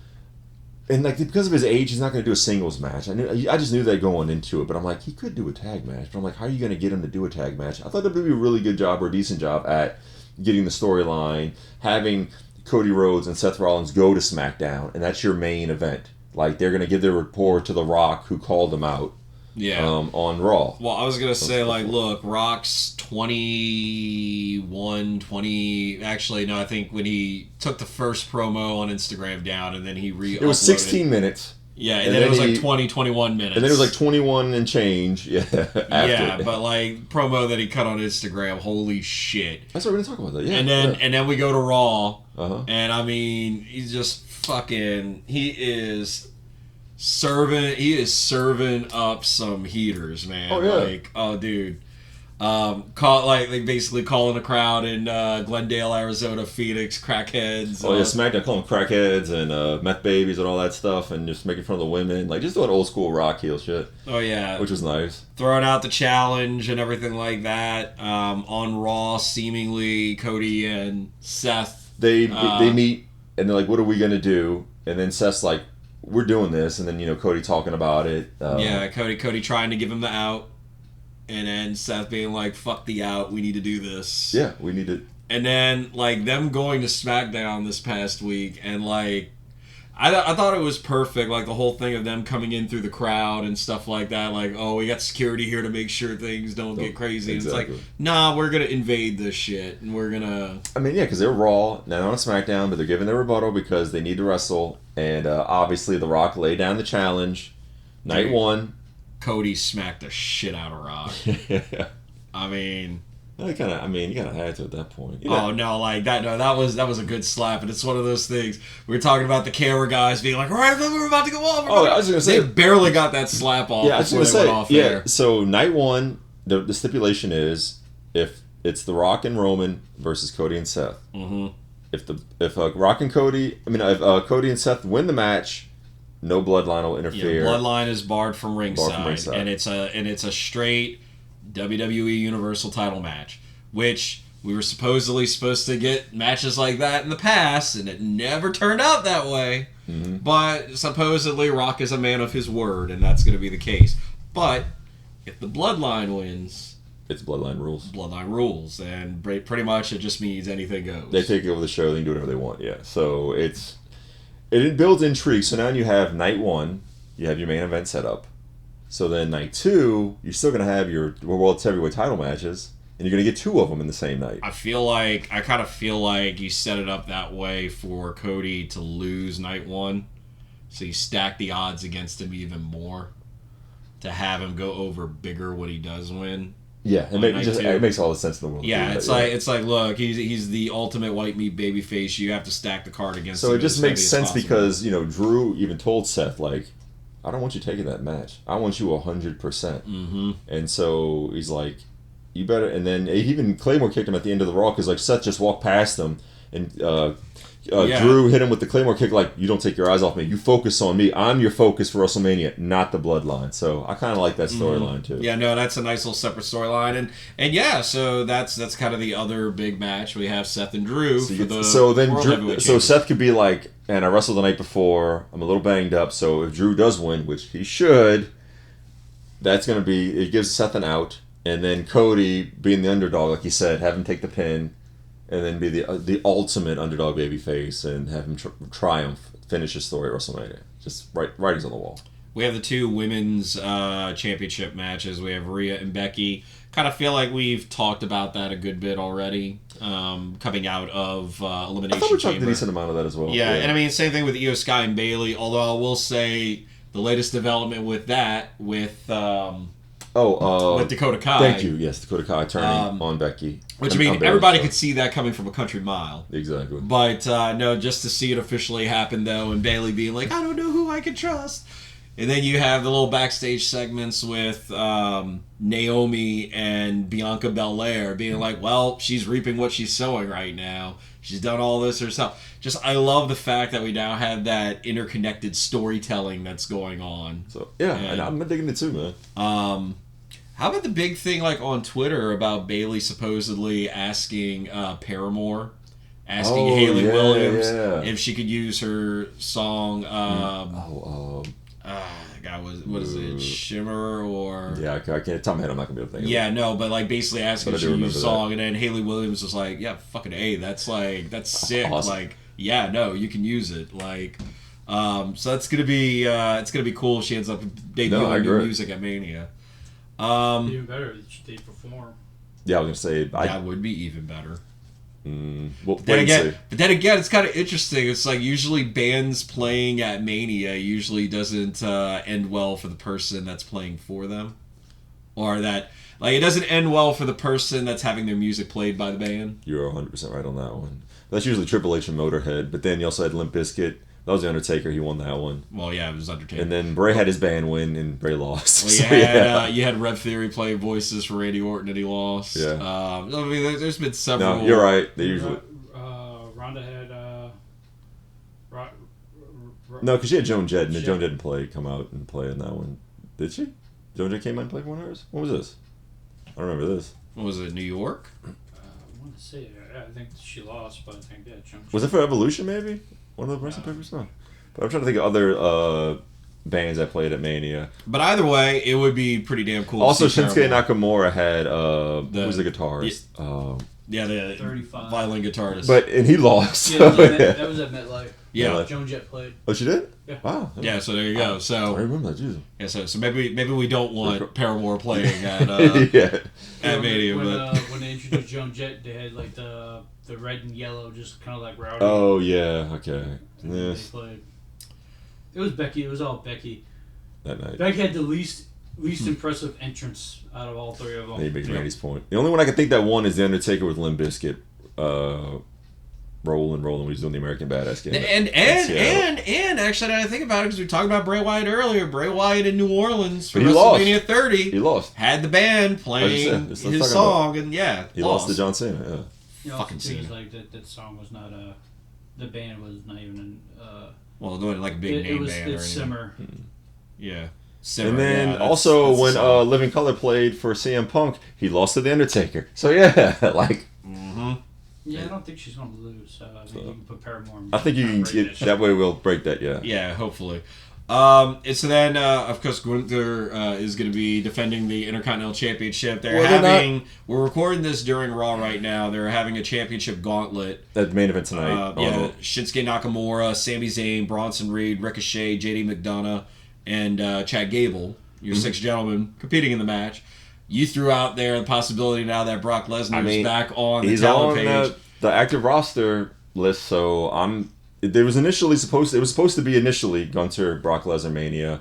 Speaker 1: And because of his age, he's not going to do a singles match. I just knew that going into it, but I'm like, he could do a tag match. But I'm like, how are you going to get him to do a tag match? I thought that would be a really good job or a decent job at getting the storyline, having Cody Rhodes and Seth Rollins go to SmackDown, and that's your main event. They're going to give their report to The Rock, who called them out.
Speaker 2: Yeah.
Speaker 1: On Raw.
Speaker 2: Well, I was going to say, look, Rock's 21, 20... Actually, no, I think when he took the first promo on Instagram down and then he re-uploaded...
Speaker 1: It was 16 minutes.
Speaker 2: Yeah, and then it was like 20, 21 minutes.
Speaker 1: And then it was like 21 and change. Yeah.
Speaker 2: Yeah, but like promo that he cut on Instagram, holy shit.
Speaker 1: That's what we're gonna talk about. That. Yeah.
Speaker 2: And then we go to Raw,
Speaker 1: Uh-huh.
Speaker 2: and I mean, he's just fucking. He is serving up some heaters, man.
Speaker 1: Oh yeah.
Speaker 2: Like, oh dude. They basically calling the crowd in Glendale, Arizona, Phoenix, crackheads.
Speaker 1: Oh yeah, SmackDown calling crackheads and meth babies and all that stuff, and just making fun of the women, like just doing old school rock heel shit.
Speaker 2: Oh yeah,
Speaker 1: which was nice.
Speaker 2: Throwing out the challenge and everything like that. On Raw, seemingly Cody and Seth
Speaker 1: they meet and they're like, "What are we gonna do?" And then Seth's like, "We're doing this," and then Cody talking about it.
Speaker 2: Cody trying to give him the out. And then Seth being like, fuck the out, we need to do this.
Speaker 1: Yeah, we need to.
Speaker 2: And then, like, them going to SmackDown this past week, and, like, I thought it was perfect, like, the whole thing of them coming in through the crowd and stuff like that. Like, oh, we got security here to make sure things don't get crazy. Exactly. And it's like, nah, we're going to invade this shit, and we're going to...
Speaker 1: I mean, yeah, because they're Raw, now on SmackDown, but they're giving their rebuttal because they need to wrestle. And obviously, The Rock laid down the challenge. Night one.
Speaker 2: Cody smacked the shit out of Rock.
Speaker 1: Yeah.
Speaker 2: I mean...
Speaker 1: you kind of had to at that point.
Speaker 2: Oh no, like that. No, that was a good slap, and it's one of those things. We were talking about the camera guys being like, "All right, we're about to go off."
Speaker 1: I was gonna say
Speaker 2: they barely got that slap off.
Speaker 1: Yeah, I was gonna say.
Speaker 2: Off
Speaker 1: yeah.
Speaker 2: there.
Speaker 1: So night one, the stipulation is if it's The Rock and Roman versus Cody and Seth.
Speaker 2: Mm-hmm.
Speaker 1: If Rock and Cody, if Cody and Seth win the match. No bloodline will interfere.
Speaker 2: Yeah, bloodline is barred from ringside, and it's a straight WWE Universal title match, which we were supposed to get matches like that in the past, and it never turned out that way.
Speaker 1: Mm-hmm.
Speaker 2: But supposedly Rock is a man of his word, and that's going to be the case. But if the bloodline wins,
Speaker 1: it's bloodline rules.
Speaker 2: Bloodline rules, and pretty much it just means anything goes.
Speaker 1: They take over the show, they can do whatever they want. Yeah, so it builds intrigue. So now you have night one, you have your main event set up. So then night two, you're still going to have your World Heavyweight title matches, and you're going to get two of them in the same night.
Speaker 2: I kind of feel like you set it up that way for Cody to lose night one, so you stack the odds against him even more to have him go over bigger when he does win.
Speaker 1: Yeah, it makes all the sense in the world.
Speaker 2: Yeah, it's like look, he's the ultimate white meat babyface. You have to stack the card against him.
Speaker 1: So it just makes sense because Drew even told Seth like, I don't want you taking that match. I want you 100%.
Speaker 2: Mm-hmm.
Speaker 1: And so he's like, you better. And then even Claymore kicked him at the end of the Raw because like Seth just walked past him and Drew hit him with the Claymore kick like, you don't take your eyes off me. You focus on me. I'm your focus for WrestleMania, not the bloodline. So I kind of like that storyline too.
Speaker 2: Yeah, no, that's a nice little separate storyline. And yeah, so that's kind of the other big match. We have Seth and Drew
Speaker 1: so Seth could be like, and I wrestled the night before. I'm a little banged up. So if Drew does win, which he should, it gives Seth an out. And then Cody, being the underdog, like you said, have him take the pin. And then be the ultimate underdog babyface and have him triumph, finish his story at WrestleMania. Just writings on the wall.
Speaker 2: We have the two women's championship matches. We have Rhea and Becky. Kind of feel like we've talked about that a good bit already, coming out of Elimination Chamber.
Speaker 1: I thought we talked a decent amount of that as well.
Speaker 2: Yeah, and I mean, same thing with Io Sky and Bayley, although I will say the latest development with that, with Dakota Kai.
Speaker 1: Thank you. Yes, Dakota Kai turning on Becky.
Speaker 2: Which, I mean, everybody could see that coming from a country mile.
Speaker 1: Exactly.
Speaker 2: But, no, just to see it officially happen, though, and Bayley being like, I don't know who I can trust. And then you have the little backstage segments with Naomi and Bianca Belair being like, well, she's reaping what she's sowing right now. She's done all this herself. Just, I love the fact that we now have that interconnected storytelling that's going on.
Speaker 1: So, yeah, and I'm digging it too, man.
Speaker 2: How about the big thing like on Twitter about Bayley supposedly asking Paramore, Hayley Williams if she could use her song? What is it? Shimmer or?
Speaker 1: Yeah, I can't. Top of my head, I'm not gonna be able to think.
Speaker 2: Yeah, no, but like basically asking if she could use the song, and then Hayley Williams was like, "Yeah, fucking A, that's sick.
Speaker 1: Awesome.
Speaker 2: Like, yeah, no, you can use it. Like, so that's gonna be cool. She ends up debuting new music at Mania.
Speaker 3: Even better, they perform.
Speaker 1: Yeah, I was gonna say
Speaker 2: that would be even better.
Speaker 1: Well,
Speaker 2: but then again, it's kind of interesting. It's like usually bands playing at Mania usually doesn't end well for the person that's playing for them, or that like it doesn't end well for the person that's having their music played by the band.
Speaker 1: You're 100% right on that one. That's usually Triple H and Motorhead, but then you also had Limp Bizkit. That was the Undertaker. He won that one.
Speaker 2: Well, yeah, it was Undertaker.
Speaker 1: And then Bray had his band win, and Bray lost.
Speaker 2: Well, you had Rev Theory play voices for Randy Orton, and he lost.
Speaker 1: Yeah.
Speaker 2: I mean, there's been several.
Speaker 1: No, you're right. They usually.
Speaker 3: Ronda had.
Speaker 1: No, because she had Joan Jett, and Joan Jett didn't come out and play in that one. Did she? Joan Jett came out and played for one of hers? What was this? I don't remember this.
Speaker 2: What was it, New York?
Speaker 3: I want to say, I think she lost, but I think, yeah.
Speaker 1: Was it for Evolution, maybe? One of the wrestling papers? No. But I'm trying to think of other bands that played at Mania.
Speaker 2: But either way, it would be pretty damn cool.
Speaker 1: Also, Shinsuke Nakamura had, who was the guitarist?
Speaker 2: The
Speaker 3: 35.
Speaker 2: violin guitarist.
Speaker 1: And he lost.
Speaker 3: Yeah, that was at MetLife.
Speaker 2: Yeah.
Speaker 3: Joan Jett played.
Speaker 1: Oh, she did?
Speaker 3: Yeah.
Speaker 1: Wow.
Speaker 2: Yeah, so there you go. So
Speaker 1: I remember that, Jesus.
Speaker 2: Yeah, so maybe we don't want Paramore playing at at Mania.
Speaker 3: When they introduced Joan Jett, they had like the red and yellow, just kind of like Rowdy.
Speaker 1: Oh yeah, okay.
Speaker 3: Yes. They played. It was Becky. It was all Becky.
Speaker 1: That night.
Speaker 3: Becky had the least impressive entrance out of all three of them.
Speaker 1: He makes Randy's point. The only one I can think that won is the Undertaker with Limp Bizkit. Rolling when he's doing the American Badass game.
Speaker 2: And actually, now I think about it, because we talked about Bray Wyatt earlier. Bray Wyatt in New Orleans for
Speaker 1: he
Speaker 2: WrestleMania 30.
Speaker 1: He lost.
Speaker 2: Had the band playing his song, and
Speaker 1: he lost to John Cena.
Speaker 3: Yeah.
Speaker 2: Fucking Cena.
Speaker 3: Like that song was not the band was not even
Speaker 2: well, doing like a big name band or anything.
Speaker 3: Simmer.
Speaker 2: Yeah.
Speaker 1: Simmer, and then that's when Living Colour played for CM Punk, he lost to the Undertaker. So yeah, like.
Speaker 2: Mm-hmm.
Speaker 3: Yeah, I don't think she's going to lose. I think you can put Paramore.
Speaker 1: I think you can get that way. We'll break that. Yeah.
Speaker 2: Yeah, hopefully. And so then, of course, Gunther is going to be defending the Intercontinental Championship. We're recording this during Raw right now. They're having a championship gauntlet.
Speaker 1: That main event tonight.
Speaker 2: Shinsuke Nakamura, Sami Zayn, Bronson Reed, Ricochet, JD McDonough, and Chad Gable. Your 6 gentlemen competing in the match. You threw out there the possibility now that Brock Lesnar is back on the talent page.
Speaker 1: He's on the active roster list, so it was supposed to be initially Gunther, Brock Lesnar Mania.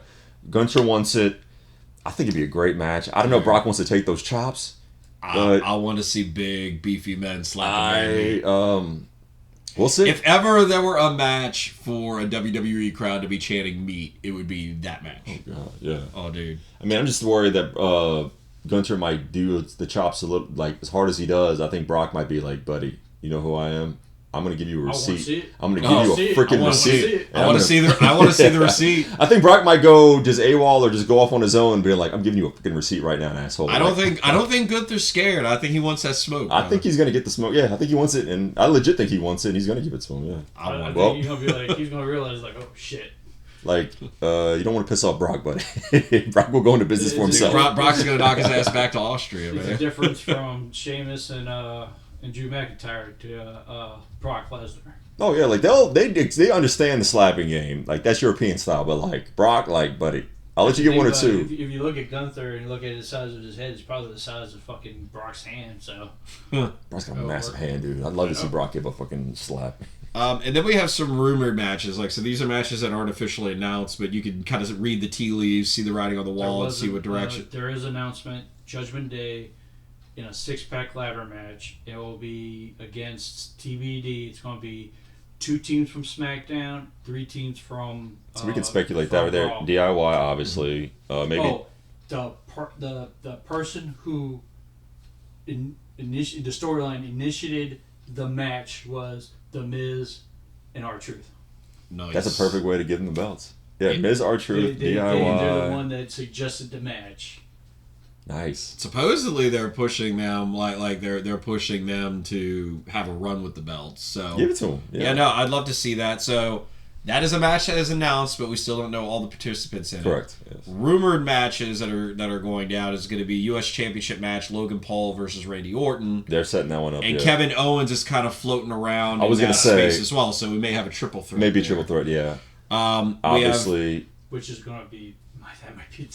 Speaker 1: Gunther wants it. I think it'd be a great match. I don't know if Brock wants to take those chops.
Speaker 2: I want to see big, beefy men slapping.
Speaker 1: We'll see.
Speaker 2: If ever there were a match for a WWE crowd to be chanting meat, it would be that match.
Speaker 1: Oh, God, yeah.
Speaker 2: Oh, dude.
Speaker 1: I mean, I'm just worried that Gunther might do the chops a little, like, as hard as he does. I think Brock might be like, buddy, you know who I am? I'm going to give you a receipt. I'm going to give you a freaking receipt.
Speaker 2: I want to see the receipt.
Speaker 1: I think Brock might go just AWOL or just go off on his own and be like, I'm giving you a freaking receipt right now, asshole.
Speaker 2: I don't think Gunther's scared. I think he wants that smoke.
Speaker 1: I think he's going to get the smoke. Yeah, I think he wants it, and I legit think he wants it, and he's going to give it to him, yeah.
Speaker 3: I think he's going to realize, like, oh, shit.
Speaker 1: Like, you don't want to piss off Brock, buddy. Brock will go into business for himself.
Speaker 2: Brock's going to knock his ass back to Austria, man.
Speaker 3: It's a difference from Sheamus and Drew McIntyre to Brock Lesnar.
Speaker 1: Oh yeah, like they understand the slapping game, like that's European style. But like Brock, like buddy, I'll let you get one or two.
Speaker 3: If you look at Gunther and you look at the size of his head, it's probably the size of fucking Brock's hand. So
Speaker 1: Brock's got a massive hand, dude. I'd love to see Brock give a fucking slap.
Speaker 2: And then we have some rumored matches. Like, so these are matches that aren't officially announced, but you can kind of read the tea leaves, see the writing on the wall, and see what direction.
Speaker 3: There is an announcement, Judgment Day, in a 6-pack ladder match. It will be against TBD. It's going to be 2 teams from SmackDown, 3 teams from.
Speaker 1: So we can speculate that right there. DIY, obviously. Maybe.
Speaker 3: Oh, the person who the storyline initiated the match was The Miz and R-Truth.
Speaker 2: Nice.
Speaker 1: That's a perfect way to give them the belts. Yeah, Miz, R-Truth, DIY.
Speaker 3: They're the one that suggested the match.
Speaker 1: Nice.
Speaker 2: Supposedly they're pushing them like they're pushing them to have a run with the belts. So
Speaker 1: give it to them.
Speaker 2: Yeah, no, I'd love to see that. So that is a match that is announced, but we still don't know all the participants in it.
Speaker 1: Correct. Yes.
Speaker 2: Rumored matches that are going down is going to be U.S. Championship match Logan Paul versus Randy Orton.
Speaker 1: They're setting that one up.
Speaker 2: And Kevin Owens is kind of floating around.
Speaker 1: I was going to say
Speaker 2: space as well, so we may have a triple threat.
Speaker 1: Maybe triple threat. Yeah.
Speaker 2: Obviously,
Speaker 3: which is going to be That might be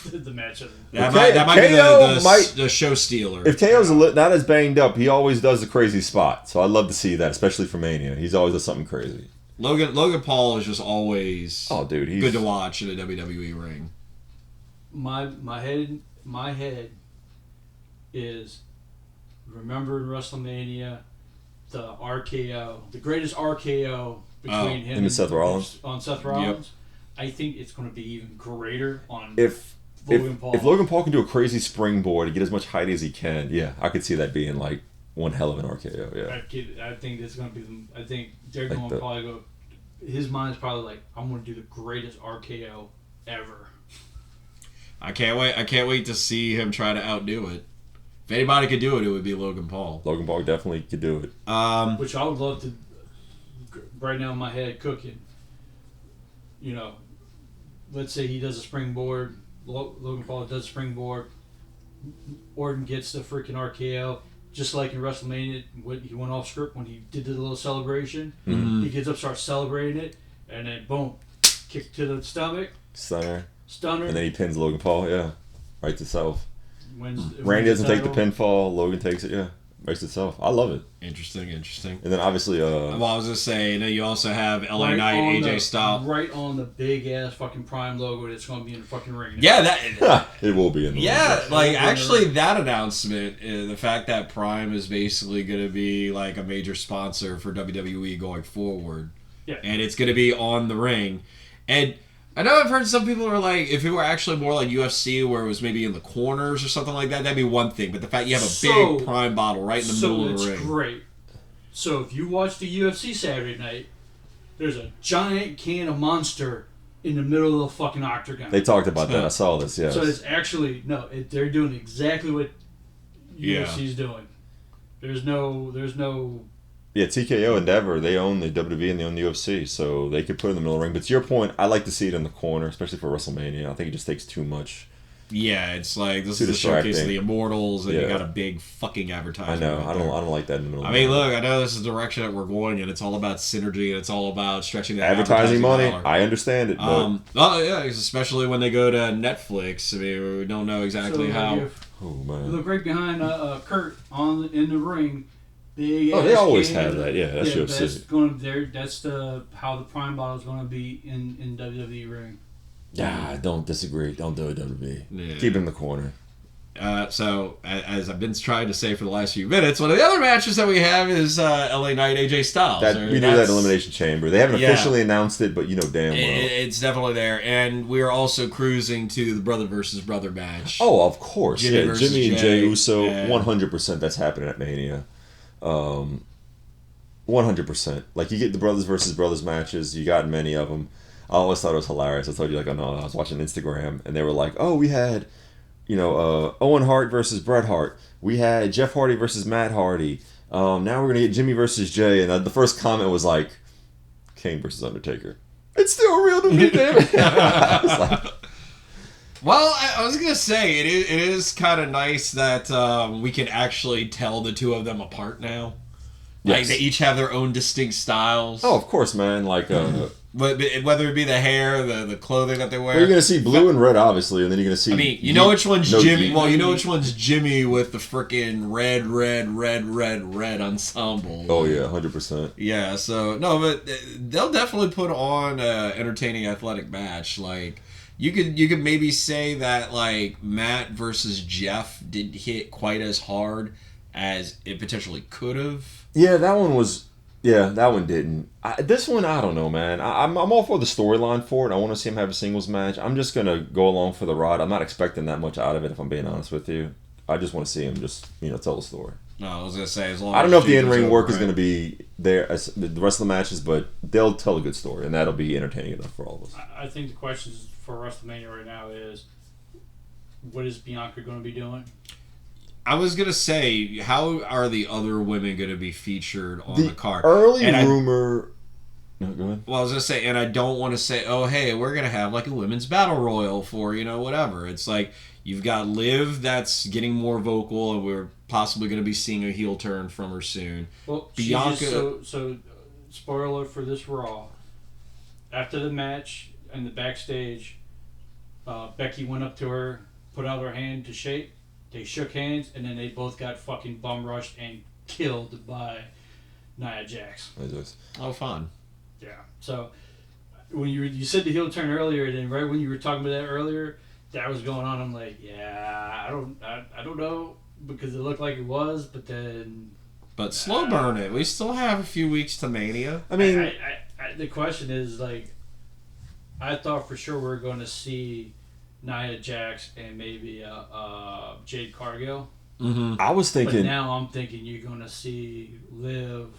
Speaker 3: the match of
Speaker 2: that might be the show stealer.
Speaker 1: If KO's not as banged up, he always does a crazy spot. So I'd love to see that, especially for Mania. He's always does something crazy.
Speaker 2: Logan Paul is just always
Speaker 1: he's
Speaker 2: good to watch in a WWE ring.
Speaker 3: My head is, remember in WrestleMania, the RKO, the greatest RKO between him
Speaker 1: and Seth Rollins.
Speaker 3: On Seth Rollins. Yep. I think it's going to be even greater on
Speaker 1: Logan Paul. If Logan Paul can do a crazy springboard and get as much height as he can, I could see that being like one hell of an RKO. Yeah,
Speaker 3: I think it's going to be. I think they're going to probably go. His mind's probably like, I'm going to do the greatest RKO ever.
Speaker 2: I can't wait to see him try to outdo it. If anybody could do it, it would be Logan Paul.
Speaker 1: Logan Paul definitely could do it.
Speaker 3: Which I would love to. Right now in my head, cooking. Let's say he does a springboard. Logan Paul does a springboard. Orton gets the freaking RKO. Just like in WrestleMania, he went off script when he did the little celebration.
Speaker 1: Mm-hmm.
Speaker 3: He gets up, starts celebrating it, and then boom, kick to the stomach.
Speaker 1: Stunner.
Speaker 3: And
Speaker 1: then he pins Logan Paul, right to self.
Speaker 3: Randy
Speaker 1: doesn't take the pinfall, Logan takes it, right to self. I love it.
Speaker 2: Interesting. And
Speaker 1: then obviously,
Speaker 2: well, I was just saying, you also have LA Knight, AJ Styles.
Speaker 3: Right on the big ass fucking Prime logo that's going to be in the fucking ring.
Speaker 2: Yeah,
Speaker 1: it will be in the ring.
Speaker 2: Yeah, like actually that announcement, the fact that Prime is basically going to be like a major sponsor for WWE going forward.
Speaker 3: Yeah.
Speaker 2: And it's going to be on the ring. And I know I've heard some people are like, if it were actually more like UFC where it was maybe in the corners or something like that, that'd be one thing. But the fact you have a big Prime bottle right in the middle of the ring.
Speaker 3: So it's great. So if you watch the UFC Saturday night, there's a giant can of Monster in the middle of the fucking octagon.
Speaker 1: They talked about that. I saw this,
Speaker 3: So it's actually, they're doing exactly what UFC's doing. There's no...
Speaker 1: Yeah, TKO Endeavor, they own the WWE and they own the UFC, so they could put it in the middle of the ring. But to your point, I like to see it in the corner, especially for WrestleMania. I think it just takes too much.
Speaker 2: Yeah, it's like, this is a showcase of the Immortals, and you got a big fucking advertisement.
Speaker 1: I know, I don't like that in the middle.
Speaker 2: I mean, look, I know this is the direction that we're going, and it's all about synergy, and it's all about stretching that
Speaker 1: advertising money.
Speaker 2: dollar.
Speaker 1: I understand it. But...
Speaker 2: especially when they go to Netflix. I mean, we don't know exactly how.
Speaker 1: Man.
Speaker 3: Look right behind Kurt in the ring. Big
Speaker 1: they always have that. Yeah, that's UFC.
Speaker 3: That's how the Prime bottle is going to be in WWE ring.
Speaker 1: Yeah, I don't disagree. Don't do it, WWE.
Speaker 2: Yeah.
Speaker 1: Keep it in the corner.
Speaker 2: So, as I've been trying to say for the last few minutes, one of the other matches that we have is LA Knight, AJ Styles.
Speaker 1: We do that Elimination Chamber. They haven't officially announced it, but damn well.
Speaker 2: It's definitely there. And we are also cruising to the brother versus brother match.
Speaker 1: Oh, of course. Jimmy and Jey Uso,
Speaker 2: yeah.
Speaker 1: 100% that's happening at Mania. 100%. Like, you get the brothers versus brothers matches. You got many of them. I always thought it was hilarious. I told you, I was watching Instagram, and they were like, oh, we had, Owen Hart versus Bret Hart. We had Jeff Hardy versus Matt Hardy. Now we're going to get Jimmy versus Jay. And the first comment was like, Kane versus Undertaker. It's still real to me, damn it. I was like...
Speaker 2: Well, I was going to say, it is kind of nice that we can actually tell the two of them apart now. Yes. Like, they each have their own distinct styles.
Speaker 1: Oh, of course, man. Like,
Speaker 2: whether it be the hair, the clothing that they wear.
Speaker 1: Well, you're going to see blue and red, obviously, and then you're going to see...
Speaker 2: I mean, you know which one's Jimmy? Well, you know which one's Jimmy with the frickin' red ensemble.
Speaker 1: Oh, yeah, 100%.
Speaker 2: Yeah, so, no, but they'll definitely put on an entertaining athletic match. Like... You could maybe say that like Matt versus Jeff didn't hit quite as hard as it potentially could have.
Speaker 1: Yeah, that one was. Yeah, that one didn't. This one, I don't know, man. I'm all for the storyline for it. I want to see him have a singles match. I'm just gonna go along for the ride. I'm not expecting that much out of it, if I'm being honest with you. I just want to see him just tell the story.
Speaker 2: No, I was gonna say as long.
Speaker 1: I don't know if the in-ring work is gonna be there as the rest of the matches, but they'll tell a good story, and that'll be entertaining enough for all of us.
Speaker 3: I think the question for WrestleMania right now is, what is Bianca going to be doing?
Speaker 2: I was going to say, how are the other women going to be featured on the card?
Speaker 1: Early rumor... No, go ahead.
Speaker 2: Well, I was going to say, and I don't want to say, oh, hey, we're going to have like a women's battle royal for, whatever. It's like, you've got Liv that's getting more vocal, and we're possibly going to be seeing a heel turn from her soon.
Speaker 3: Well,
Speaker 2: Bianca...
Speaker 3: So, spoiler for this Raw. After the match... in the backstage, Becky went up to her, put out her hand to shake. They shook hands, and then they both got fucking bum rushed and killed by Nia Jax.
Speaker 2: Oh, fun.
Speaker 3: Yeah. So when you said the heel turn earlier, and then right when you were talking about that earlier, that was going on. I'm like, yeah, I don't know, because it looked like it was, but then.
Speaker 2: But slow burn it. We still have a few weeks to Mania.
Speaker 1: I mean,
Speaker 3: the question is, like, I thought for sure we were going to see Nia Jax and maybe Jade Cargill.
Speaker 2: Mm-hmm.
Speaker 1: I was thinking.
Speaker 3: But now I'm thinking you're going to see Liv.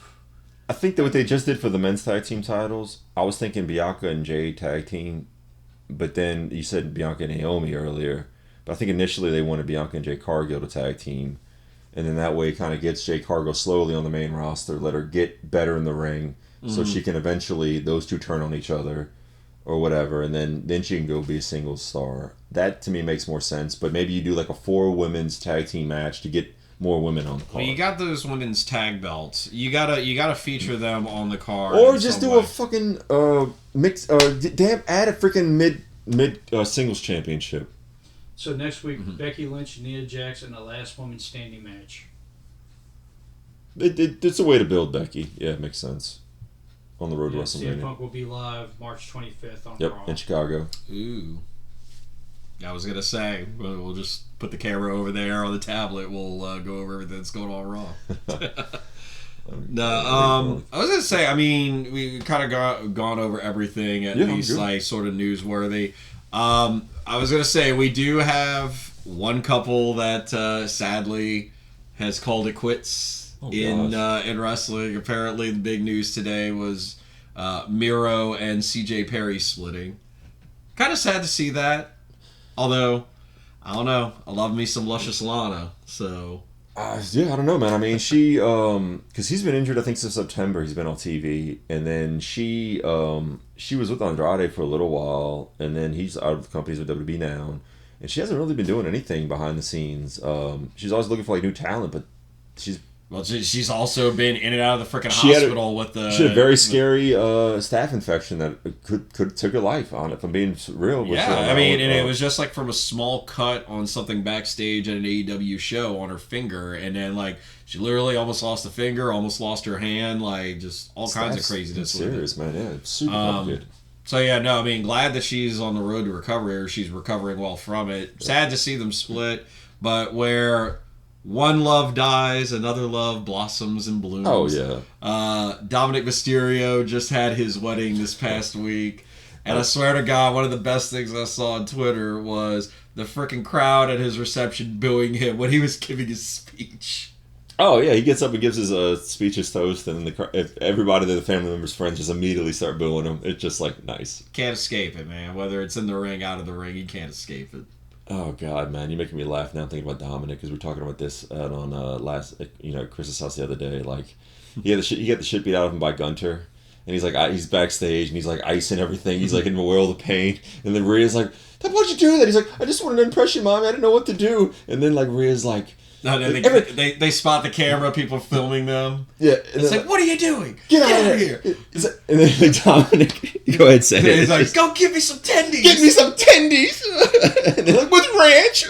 Speaker 1: I think that what they just did for the men's tag team titles, I was thinking Bianca and Jade tag team, but then you said Bianca and Naomi earlier. But I think initially they wanted Bianca and Jade Cargill to tag team. And then that way it kind of gets Jade Cargill slowly on the main roster, let her get better in the ring, so she can eventually, those two turn on each other or whatever, and then she can go be a singles star. That to me makes more sense, but maybe you do like a 4 women's tag team match to get more women on the card.
Speaker 2: Well, you got those women's tag belts. You gotta feature them on the card.
Speaker 1: Or just do a fucking mix. Add a freaking mid singles championship.
Speaker 3: So next week, Becky Lynch, Nia Jax, and the last woman standing match.
Speaker 1: It's a way to build Becky. Yeah, it makes sense. On the road to WrestleMania.
Speaker 3: CM Punk will be live March 25th on Raw.
Speaker 1: In Chicago.
Speaker 2: Ooh. I was going to say, we'll just put the camera over there on the tablet. We'll go over everything that's going on Raw. No, I was going to say, I mean, we kind of gone over everything, at least like sort of newsworthy. I was going to say, we do have one couple that sadly has called it quits in wrestling. Apparently, the big news today was Miro and CJ Perry splitting. Kind of sad to see that. Although, I don't know. I love me some Luscious Lana, so...
Speaker 1: yeah, I don't know, man. I mean, she... Because he's been injured, I think, since September. He's been on TV. And then she was with Andrade for a little while. And then he's out of the companies with WWE now. And she hasn't really been doing anything behind the scenes. She's always looking for, like, new talent, but she's...
Speaker 2: Well, she's also been in and out of the freaking hospital with the...
Speaker 1: She had a very scary staph infection that could took her life on it, if I'm being real.
Speaker 2: Yeah, I mean, and it was just like from a small cut on something backstage at an AEW show on her finger, and then like she literally almost lost a finger, almost lost her hand, like just all kinds of craziness.
Speaker 1: Serious, man. Yeah, super complicated.
Speaker 2: So yeah, no, I mean, glad that she's on the road to recovery, or she's recovering well from it. Yeah. Sad to see them split, but where one love dies, another love blossoms and blooms.
Speaker 1: Oh, yeah.
Speaker 2: Dominic Mysterio just had his wedding this past week. And I swear to God, one of the best things I saw on Twitter was the freaking crowd at his reception booing him when he was giving his speech.
Speaker 1: Oh, yeah. He gets up and gives his speech, his toast, and everybody, the family members, friends, just immediately start booing him. It's just, like, nice.
Speaker 2: Can't escape it, man. Whether it's in the ring, out of the ring, you can't escape it.
Speaker 1: Oh God, man, you're making me laugh now thinking about Dominic, because we were talking about this on Chris's house the other day. Like, he got the shit beat out of him by Gunter, and he's like, he's backstage and he's like icing everything. He's like in a world of pain, and then Rhea's like, "Why'd you do that?" He's like, "I just wanted to impress you, Mommy. I didn't know what to do." And then like Rhea's like,
Speaker 2: no, they spot the camera, people filming them.
Speaker 1: Yeah,
Speaker 2: it's like, "What are you doing?
Speaker 1: Get out of here!" And then like, Dominic, go ahead, say it.
Speaker 2: He's like, "Go give me some tendies.
Speaker 1: Give me some tendies." And they're like, "With ranch."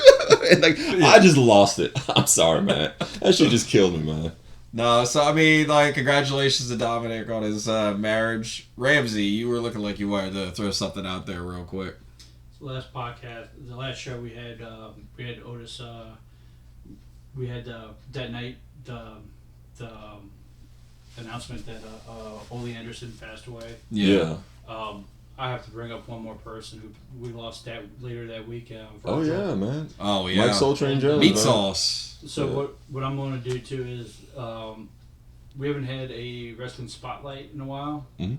Speaker 1: And like, I just lost it. I'm sorry, man. That shit just killed me, man.
Speaker 2: No, so I mean, like, congratulations to Dominic on his marriage. Ramsey, you were looking like you wanted to throw something out there real quick.
Speaker 3: Last podcast, the last show we had Otis. We had that night the announcement that Ole Anderson passed away.
Speaker 1: Yeah.
Speaker 3: I have to bring up one more person who we lost later that week.
Speaker 1: Oh yeah, man.
Speaker 2: Oh yeah.
Speaker 1: Mike Soul Train Jones.
Speaker 2: Meat sauce.
Speaker 3: So what I'm going to do too is we haven't had a wrestling spotlight in a while.
Speaker 1: Mm-hmm.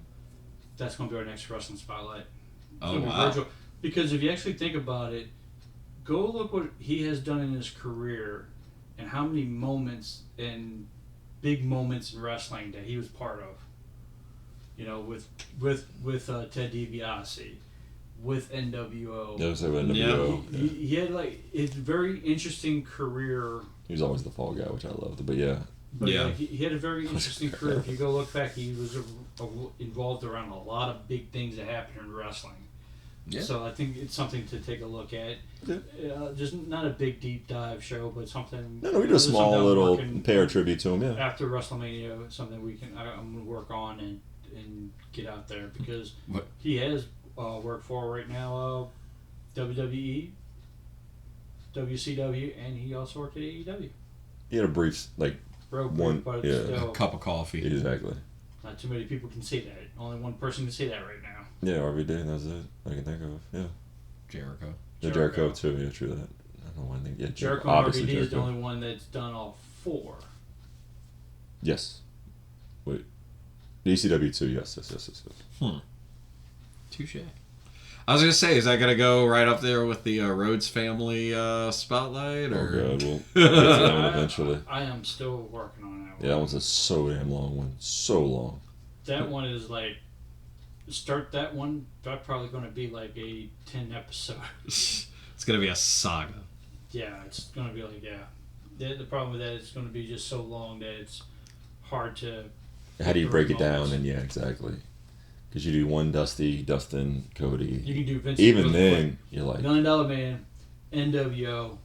Speaker 3: That's going to be our next wrestling spotlight.
Speaker 2: Oh wow.
Speaker 3: Virtual. Because if you actually think about it, go look what he has done in his career and how many moments and big moments in wrestling that he was part of. You know, with Ted DiBiase, with NWO.
Speaker 1: Yeah, so NWO.
Speaker 3: Yeah. He had like his very interesting career.
Speaker 1: He was always the fall guy, which I loved. But yeah.
Speaker 3: But yeah, he had a very interesting career. If you go look back, he was involved around a lot of big things that happened in wrestling.
Speaker 2: Yeah.
Speaker 3: So I think it's something to take a look at.
Speaker 1: Yeah.
Speaker 3: Just not a big deep dive show, but something.
Speaker 1: No, we do a small little pay our tribute to him. Yeah.
Speaker 3: After WrestleMania, something I'm going to work on and get out there because he has work for right now WWE, WCW, and he also worked at AEW.
Speaker 1: He had a brief but
Speaker 2: a cup of coffee.
Speaker 1: Exactly.
Speaker 3: Not too many people can say that. Only one person can say that right now.
Speaker 1: Yeah, RVD, that's it. I can think of. Yeah.
Speaker 2: Jericho.
Speaker 1: Yeah, Jericho too. Yeah, true that. I don't know why I think. Yeah,
Speaker 3: Jericho and RVD is the only one that's done all 4.
Speaker 1: Yes. Wait. The ECW too. Yes.
Speaker 2: Touche. I was gonna say, is that gonna go right up there with the Rhodes family spotlight? Or?
Speaker 1: Oh God, we'll get to that one eventually.
Speaker 3: I am still working on that one.
Speaker 1: Yeah, that one's a so damn long one. So long.
Speaker 3: That one is like, start that one. That's probably going to be like a 10 episode.
Speaker 2: It's gonna be a saga.
Speaker 3: Yeah, it's going to be like The problem with that is it's going to be just so long that it's hard to.
Speaker 1: How do you break it down? And yeah, exactly. Because you do one Dustin, Cody.
Speaker 3: You can do Vince.
Speaker 1: Even then, you're like
Speaker 3: $1 Million Man, NWO.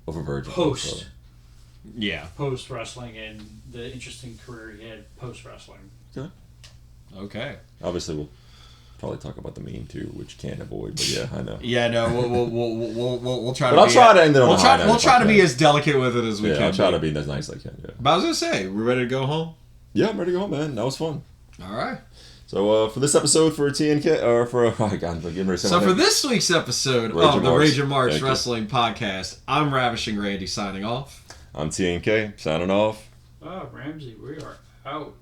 Speaker 1: Over Virgin.
Speaker 3: Post.
Speaker 2: Yeah.
Speaker 3: Post wrestling and the interesting career he had post wrestling.
Speaker 2: Okay.
Speaker 1: Obviously, we'll probably talk about the meme too, which can't avoid. But yeah, I know.
Speaker 2: Yeah, no, we'll try.
Speaker 1: But I'll try to end it on a high note.
Speaker 2: We'll try to be as delicate with it as we can.
Speaker 1: I'll try to be as nice as I can. Yeah.
Speaker 2: But I was gonna say, we're ready to go home.
Speaker 1: Yeah, I'm ready to go home, man. That was fun.
Speaker 2: All right.
Speaker 1: So for this episode for TNK or for oh God, I'm getting ready to say
Speaker 2: so for this week's episode of the Ragin Marks Wrestling Podcast, I'm Ravishing Randy signing off.
Speaker 1: I'm TNK signing off.
Speaker 3: Ramsey, we are out.